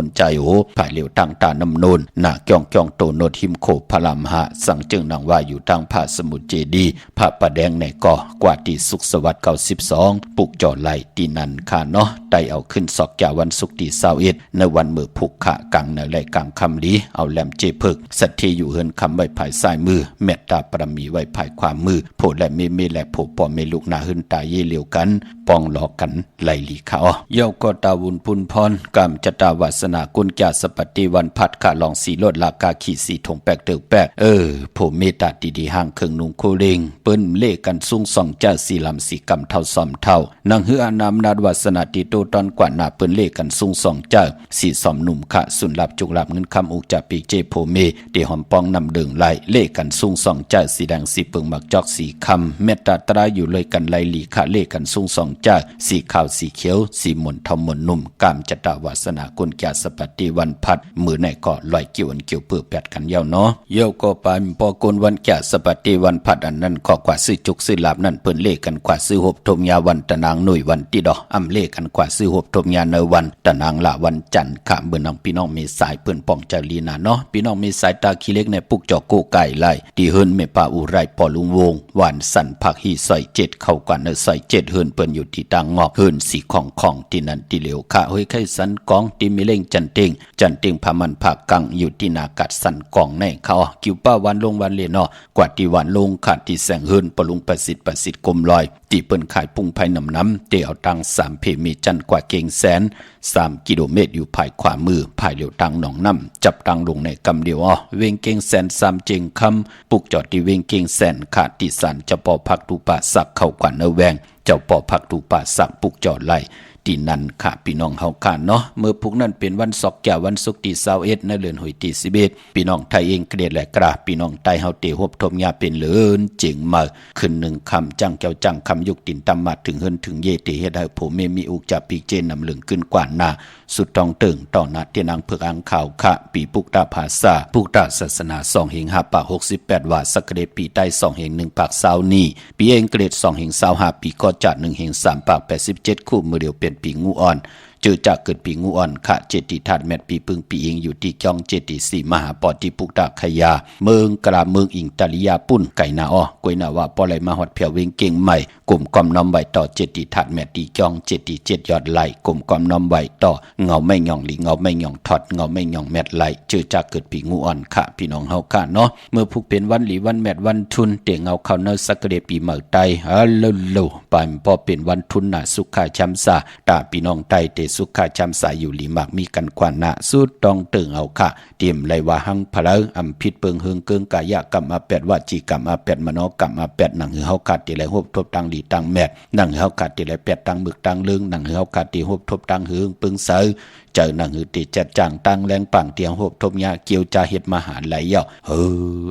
Speaker 3: นใจโอภายเหลียวทางตาน้ำนนหน้าจ้องโตโนดหิมโคพลามหะสังจึงนางว่าอยู่ทางผาสมุทรเจดีพระประแดงในก่อกว่าที่สุขสวัสดิ์92ปุกจ่อไหลตีนันคาเนาะได้เอาขึ้นศอกแก่วันศุกร์ที่21ในวันมื้อผูกขะกังในไหลกลางคำลีเอาแหลมเจเพิกสัตทีอยู่เฮินคำไว้ภายซ้ายมือเมตตาปรมีไว้ภายขวามือโพและเมและโพปอเมลูกหน้าเฮินตาเยเหลียวกันปองหลอกกันไหลหลีเขาเย้าก็ตาวุนพุนพรกามจตาวาสนากุญจาสปฏิวันพัดขาลองสีลดลากาขีสีทงแปกเติกแปกโพเมตตาดีห่างเครื่องนุ่งโคเลงเปิ้นเล่กันสูงส่องเจ้าสีลำสีกำเท่าซอมเท่านางเฮืออนามนาดวาสนาติโตตอนกว่าหน้าเปิ้นเล่กันสูงส่องเจ้าสีสอมหนุ่มขะสุนลับจุกลับเงินคำอุกจะปีเจโพเมเดหอมปองนำเดิงไหลเล่กันสูงส่องเจ้าสีแดงสีเปิงมักจอกสีคำเมตตาตราอยู่เลยกันไหลหลีขะเล่กันสูงส่องเจ้าสีขาวสีเขียวสีหม่นทอมหม่นนุ่มกามจตาวาสนากุญแจสปฏิวันพัดมือในก็ลอยเกี่ยวเกี่ยวเปื้อแปดกันเย้าเนาะเย้าก็ไปปอกุลวันแก่สปฏิวันพัดอันนั้นก็กว่าซื้อจุกซื้อลาบนั่นเปิ้นเล่กันกว่าซื้อหบทมยาวันตะนางหน่วยวันติดออำเล่กันกว่าซื้อหบทมยาในวันตะนางละวันจันทร์ขามเบิ่นน้องพี่น้องเมสายเปิ้นป้องจารีนาเนาะพี่น้องเมสายตาขี้เล็กในปุกจอกโกไก่ไล่ที่เฮินเมปาอุไรปอลุงวงหวานสันผักฮีซอย7เข้ากว่าในซอย7เฮินเปิ้นอยู่ที่ตังงอกเฮินสีของที่นั้นที่เหลียวข้าเฮ้ยไข่สันกองที่มีเล่งจันเต็งพามันผักกังอยู่ที่นากัดสันกองในเขากิวป้าวันลงวันเลนกว่าที่วันลงขาดที่แสงเฮินปลุงประสิทธิ์กลมลอยที่เปิ้นขายปุ้งไผ่น้ำเตียวตัง3เพมีจันกว่าเก่งแสน3กิโลเมตรอยู่ภายขวามือภายเหลียวตังหนองน้ำจับตังลงในกำเดียวเวงเก่งแสน3เจงคำปุกจอดที่เวงเก่งแสนขาดที่สันจะปอพักตูป่าสักเข้ากว่าเนแวงเจ้าปอพักตูป่าสักปุกจอดไล่ที่นั่นค่ะพี่น้องเฮาค่ะเนาะเมื่อพวกนั้นเป็นวันศอกแก่วันศุกร์ที่21ในเดือนหอยที่11พี่น้องไทยเองเกลียดและกราพี่น้องไทยเฮาเตฮบทมยาเป็นเลินเจ๋งมาขึ้น1คำจังเจ้าจังคำยุกตินตำมาถึงเฮินถึงเยติเฮ็ดให้ผมมีอุกจะปีเจนนำเหลืองขึ้นกว่าหน้าสุดตองตึงต่อหน้าที่นางเผือกอังข่าวค่ะปีปุกตาภาษาปุกตาศาสนา2เฮง5ปาก68ว่าสักเดปีใต้2เฮง1ปาก20นี้ปีเองเกรด2เฮง25ปีก็จัด1เฮง3ปาก87คู่มือเดียวเป็นปีงูอ่อนเจอจากเกิดปีงูอ่อนขะเจติธาตุแมตปีปึงปีเองอยู่ที่จ้องเจติสีมหาปอติปุกตาขยาเมืองกระเมืองอิงตาลิยาปุ่นไก่นาอกวยนาว่าปอไหลมาฮอดเพียวเวงเก่งใหม่กลุ่มกอมน้อมไว้ต่อเจติธาตุแมตตีจ้องเจติ7ยอดไหลกลุ่มกอมน้อมไว้ต่อเงาไม่หย่องหลีเงาไม่หย่องถอดเงาไม่หย่องแมตไหลเจอจากเกิดปีงูอ่อนขะพี่น้องเฮาค่ะเนาะเมื่อผู้เป็นวันหลีวันแมตวันทุนเตเงาเข้าเนสักเดปีเมือไตฮัลโหลปานพอเป็นวันทุนน่ะสุขาช้ำซาตาพี่น้องไตเตสุขาช้ำอยู่หลีมากมีกันกว่าหน้าสุดต้องตึงเอาค่ะเตรียมไรว่าหังพะเลอำพิษเปิงเฮิงเกิงกายกรรมอาแปดวาจีกรรมอาแปดมโนกรรมอาแปดหนังหือเฮาขาดติไรฮบทบตังหลีตังแมดหนังเฮาขาดติไรแปดตังมึกตังลึงหนังเฮาขาดติฮบทบตังหืงปึงเซอเจอหนังหือติจัดจางตังแรงปังเตียงฮบทบยาเกี่ยวจาเฮ็ดมหาไหลเย่า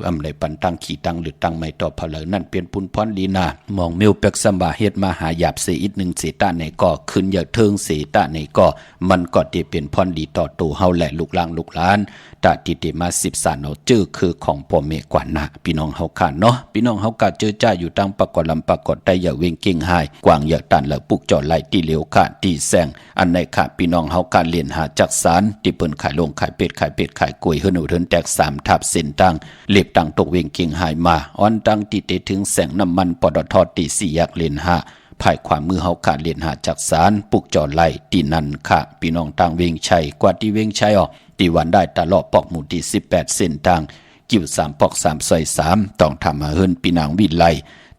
Speaker 3: อำไรปันตังขี่ตังหรือตังไม่ต่อพะเลอนั่นเปลี่ยนปุนพรลีนามองเมวเป็กสัมบาเฮ็ดมหาหยาบเสอีก1เสตาในก็ขึ้นอย่าเทิงเสตาในก็มันก็ได้เป็นพรดีต่อตัวเฮาและลูกหลานลูกหลานตาติเตมา10สานเอาจื้อคือของพ่อแม่กว่านะพี่น้องเฮาค่ะเนาะพี่น้องเฮากะเจอจ้าอยู่ตังปากกอลำปากกอได้อย่าเวงเก่งหายกวางอย่าตันละปุกจอดไหลที่เหลียวค่ะที่แซงอันในค่ะพี่น้องเฮากะเรียนหาจักสารที่เปิ้นขายลงขายเป็ดขายกล้วยเฮือนเทินแตก3ทับเส้นตังเล็บตังตกเวงเก่งหายมาอ่อนตังติเตถึงแสงน้ำมันปตทตี4แยกเลน5ภายความมือเฮาขาดเลียนหาจักสารปุกจอดไหลที่นั่นค่ะพี่น้องต่างเวงชัยกว่าที่เวงชัยตีวันได้ตลอดปอกหมู่ที่18เส้นทางกิ้ว3ปอก3ซอย3ต้องทำมาเฮินปีนางวิไล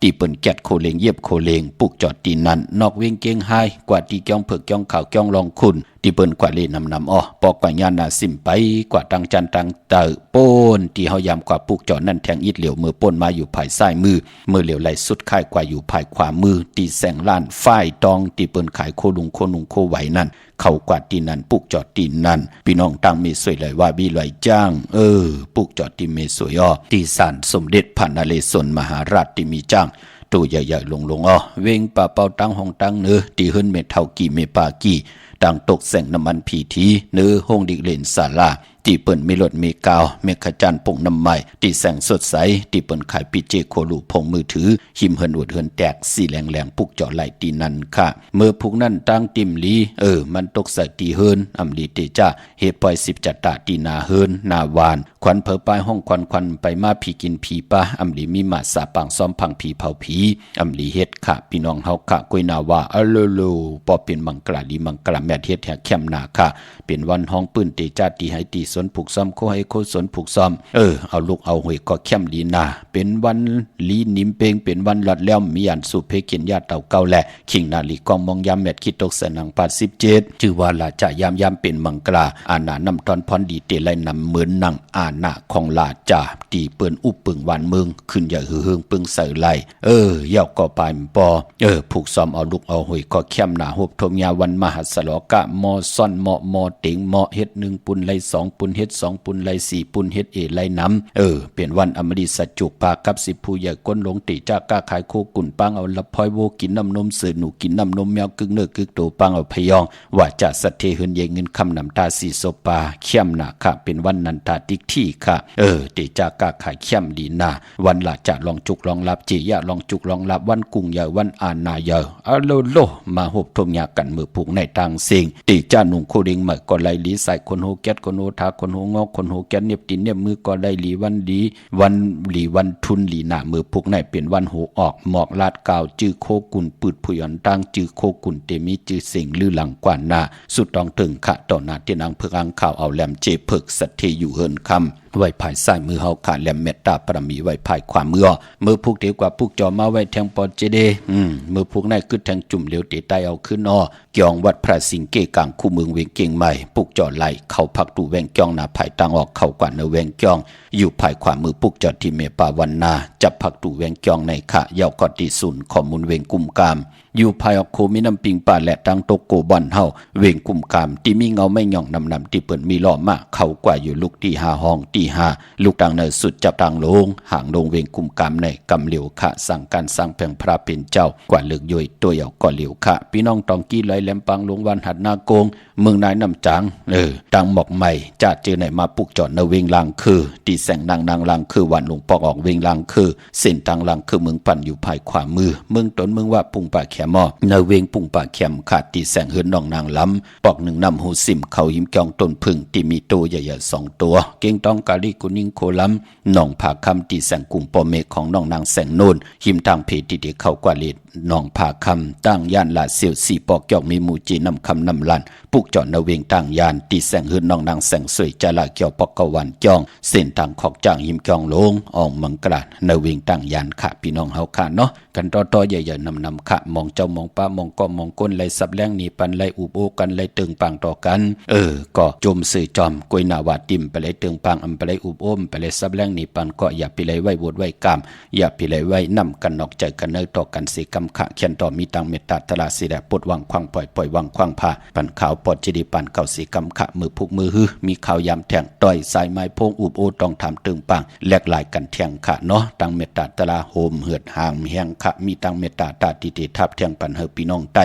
Speaker 3: ตีเปิ้นแกดโคเลงเย็บโคเลงปุกจอดตีนั้นนอกเวงเก่งหายกว่าที่จ้องเผือกจ้องขาวจ้องลองคุณ ที่เปิ้นกว่าเลนำอ้อปอกกว่าญาณนาสิมไปกว่าตังจันตังเตอป้นที่เฮายามกว่าปุกจอนั่นแทงอิดเหลียวมือป้นมาอยู่ภายซ้ายมือเหลียวไหลสุดค่ายกว่าอยู่ภายขวามือตีแสงล้านฝ้ายตองที่เปิ้นขายโคลุงโคไหวนั่นเข้ากว่าตีนั้นปุกจอดตีนั่นพี่น้องตังมีสวยเลยว่าบีลอยจ้างปุกจอดตีเมสวยอ้อที่ศาลสมเด็จพระนเรศวรมหาราชที่มีจ้างตัวใหญ่ๆลงอ้อเวงป่าเป่าตังห้องตังเนื้อตีเฮิรนเมเท่ากี่เมปากี่ดังตกแสงน้ำมันผีทีเนื้อห้องดิเลนศาลาที่เปิ้นมีรถมีกาวเมฆจันปงน้ำใหม่ที่แสงสดใสที่เปิ้นขายปิเจโคลูพงมือถือหิมเฮินอดเฮินแตกสีแหลงปุกเจาะไหลตีนั่นค่ะเมื่อพุกนั่นตั้งติมลีมันตกใส่ตีเฮินอำลีเตจ้าเฮปอย10จัตตาตีนาเฮินนาวานควันเผอปลายห้องควันไปมาผีกินผีปะอำลีมีมาสาปังซ้อมพังผีเผาผีอำลีเฮ็ดค่ะพี่น้องเฮาค่ะกวยนาวาโลปอเป็นมังกลาดีมังกลาแม่เฮ็ดแหกเข้มนาค่ะเป็นวันห้องปืนเตจ้าตีให้ตีสนผูกซ้อมโคให้โคสนผูกซ้อมเอาลูกเอาหวยก็เข้มลีนาเป็นวันลีนิมเปงเป็นวันหลอดแล้วมีอันสุเพเกียนญาติเต่าเก่าแหละขิงนาลีกองมองยามแมดคิดตกสนัง87ชื่อว่าลาจะยามเป็นมังกลาอาณานำตอนพรดีเตไลนำเหมือนนังอาณาของลาจาตีเปิ้นอุปปึงวันเมืองขึ้นอย่าหือเฮืองปึงใส่ไหลยาวก็ปลายปอผูกซ้อมเอาลูกเอาหวยก็เข้มหนาหบทมยาวันมหัสลกะมอซ่อนมอเต็งมอเฮ็ด1ปุนไหล2ปุนเฮ็ด2ปุนไหล4ปุนเฮ็ดไหลน้ำเป็นวันอมฤตสัจจุปากับ10ผู้ใหญ่ก้นลงติจ้ากล้าขายโคกุ่นปังเอาละพอยโวกินน้ำนมเสือหนูกินน้ำนมแมวกึกเนื้อกึกโตปังเอาพยองว่าจะสัตเทหืนเยเงินคำนำตาสีโซปาเข้มหนาค่ะเป็นวันนันตาติกที่ค่ะติจ้ากล้าขายเข้มดีนาวันละจะลองจุกลองรับจียะลองจุกลองรับวันกุ้งใหญ่วันอาณาใหญ่โลมาหบทมยากันมือผูกในต่างเสียงติจ้าหนุ่งโคดิงเหมก็ไหลลีใส่คนโฮแก๊สคนโฮทาคนโฮงอกคนโฮแก๊สเนียบตีนเนียบมือก็ได้หลีวันดีวันทุนหลีหนามือผูกในเป็นวันโหออกหมอกลาดกาวจื้อโคกุนปืดผุยอนตั้งจื้อโคกุนเตมีจื้อเสียงลือหลังกว่านาสุดต้องถึงขะต่อนาเตียนอังเพิกอังข่าวเอาแหลมเจเพิกสัตเทอยู่เฮินคำไว้ภายซ้ายมือเฮาขาแหลมเมตตาปรมีไว้ภายขวามือผูกเดียวกว่าผูกจอมาไว้แทงปอเจเดมือผูกในกึดแทงจุ่มเหลียวเตไตเอาขึ้นเกี่ยงวัดพระสิงเกกลางคู่เมืองเวียงเก่งใหม่ผูกจอไหลเข้าพักตูแวงเกี่ยงหน้าภายตังออกเข้ากว่าเนแวงเกี่ยงอยู่ภายขวามือผูกจอที่เมปาวันนาจับพักตูแวงเกี่ยงในขะยาวกอติสุนข้อมูลเวงกุมกามอยู่ภายออกโคมีน้ำปิงป่าและตังโตโกบอนเฮาเวงกุมกามที่มีเงาไม่หย่องนำที่เปิ่นมีล้อมาเข้ากว่าอยู่ลูกที่5ห้องที่5ลูกต่างเนสุดจับต่างลงห่างลงเวงกุมกามในกำเหลียวขะสั่งการสร้างแผงพระเป็นเจ้ากว่าเลือกย่อยตัวเยาก่อเหลียวขะพี่น้องตองกี้ไหลแหลมปังลงวันหัดนาโกงเมืองนายน้ำจังตังหมอกใหม่จะเจอไหนมาปุกจอดในเวงลางคือตีแสงนางลางคือวันหลวงปอกออกเวงลางคือเส้นทางลางคือเมืองปั่นอยู่ภายขวามือเมืองตนเมืองว่าปุงป่าแขมในเวงปุงป่าแขมขาดตีแสงเฮือนน้องนางล้ำปอกหนึ่งนำหูสิมเขาหิมเกียงต้นพึ่งที่มีตัวใหญ่ๆ2ตัวเก่งต้องกาลีกุนิงโคล้ำน้องผาคำตีแสงกุ่มปอเมฆของน้องนางแสงโนนหิมทางเพติเดเข้ากว่าเลดน้องผาคำตั้งย่านลาเซียวสีปอกเกียงมีมูจีนำคำนำลันปุกจอดในเวงตั้งย่านตีแสงเฮือนน้องนางแสงสวยจาลาเกียวปอกกวันจ้องเส้นทางขอกจางหิมเกียงลงออกมังกราในเวงตั้งย่านค่ะพี่น้องเฮาค่ะเนาะกันต่อใหญ่ๆนำค่ะมองเจ้ามองป้ามองก็มองก้นไหลสับแรงนี่ปันไหลอุบโอกันไหลตึงปังต่อกันก็จมสื่อจอมกวยนาวาติมไปไหลตึงปังอำไปไหลอุบโอมไปไหลสับแรงนี่ปันก็อย่าไปไหลไว้บดไว้กามอย่าไปไหลไว้นำกันนอกใจกันเนยต่อกันสิกรรมขะเขียนต่อมีตังเมตตาตลาสิแดปดวังควังปล่อยวังควังพาปันขาวปอดจิดีปันเก่าสิกรรมขะมือพุกมือฮือมีข่าวยามแทงต่อยสายไม้พงอุบโอต้องทำตึงปังแลกลายกันแทงขะเนาะตังเมตตาตลาโฮมเหือดห่างแหงขะมีตังเมตตาตาติเตทับแทงปันเฮพี่น้องไต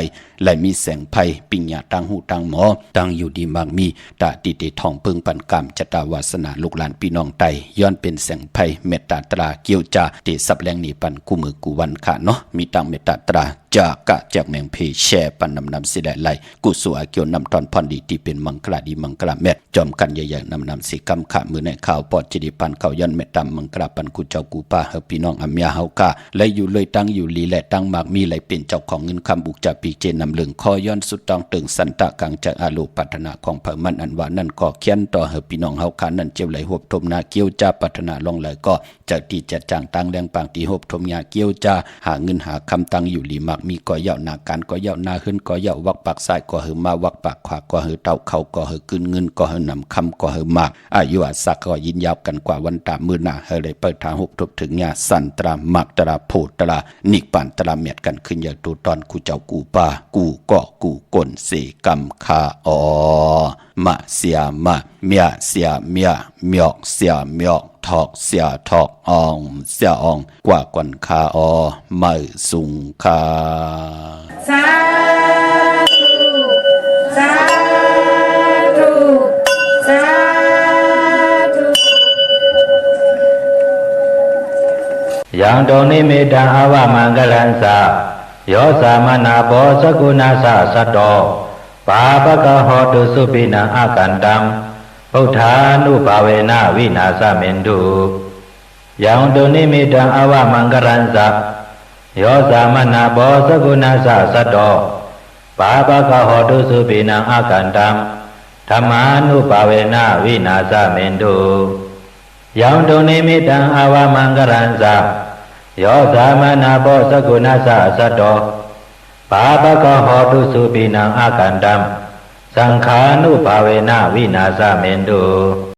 Speaker 3: และมีแสงไพ่ปิญญาตังหูตังหมอตังอยู่ดีมากมีตาติเตทองเพิ่งปันกามจตาวาสนาลูกหลานพี่น้องไตย้อนเป็นแสงไพ่เมตตาตราเกี่ยวจาเตสับแรงนี่ปันกูมือกูวันขะเนาะมีตังเมตตาตราจากะจากแมงเพแช่ปันนำสิแลไหลกุศลเกี่ยวนำตอนพรดีที่เป็นมังกลาดีมังกลาแม่จอมกันใหญ่ๆนำสิกรรมขะมือในข่าวปอดจิดีปันเขาย้อนเมตตามังกลาปันกูเจ้ากูป้าเฮาพี่น้องอัมยาเฮากะและอยู่เลยตัง อยู่ลีและตั้งมากมีไหลเป็นเจ้าของเงินคำบุกจะปีเจนนำเหลืองคอย้อนสุดต้องตึงสันตะกังจากอาโลปัฒนาของเผ่ามันอันว่านั่นก็เขียนต่อเฮพี่น้องเฮาคันนั่นเจียวไหลหบทมนาเกี้ยวจ้าปัฒนาลงไหลก็จากที่จะจางตังแดงปางตีหบทมยาเกี้ยวจ้าหาเงินหาคำตังอยู่ลีมากมีก่อเย่านาการก่อเย่านาขึ้นก่อเย่าวักปากซ้ายก่อเฮมาวักปากขวาก่อเฮเต้าเขาก่อเฮกึนเงินก่อเฮนำคำก่อเฮมากอายุอาศักก็ยินยาวกันกว่าวันตามือหน้าเฮเลยเปิดทางหบทบถึงยาสันตรามักตราโพตรานิกปานตราเมียดกันขึ้นอย่างตูตอนกูเจ้ากูป่ากูก่อกูกลเสกำคาอมะเสียมะเมียเสียเมียเมียกเสียเมียกทอกเสียทอกอองเสียอองกว่ากวนคาอไม่สุงคา
Speaker 5: สาธุสาธุสาธุ
Speaker 2: ยังตรงนี้มีดังอาวามังกลันสะโยสามนาโบสกุณาสะสัตโตปาปะกะโหตุสุปินังอากันตังพุทธานุภาเวนะวินาสเมนตุยังตรงนี้มีดังอาวามังกลันสะโยสามนาโบสกุณาสะสัตโตปาปะกะโหตุสุปินังอากันตังธรรมานุภาเวนะวินาสเมนตุยังตรงนี้มีดังอาวามังกลันสะโยสามนาโบสกุณาสะสัตโตปาปะกะโหตุสุปินังอากันตังสังขานุภาเวนะวินาสเมนตุ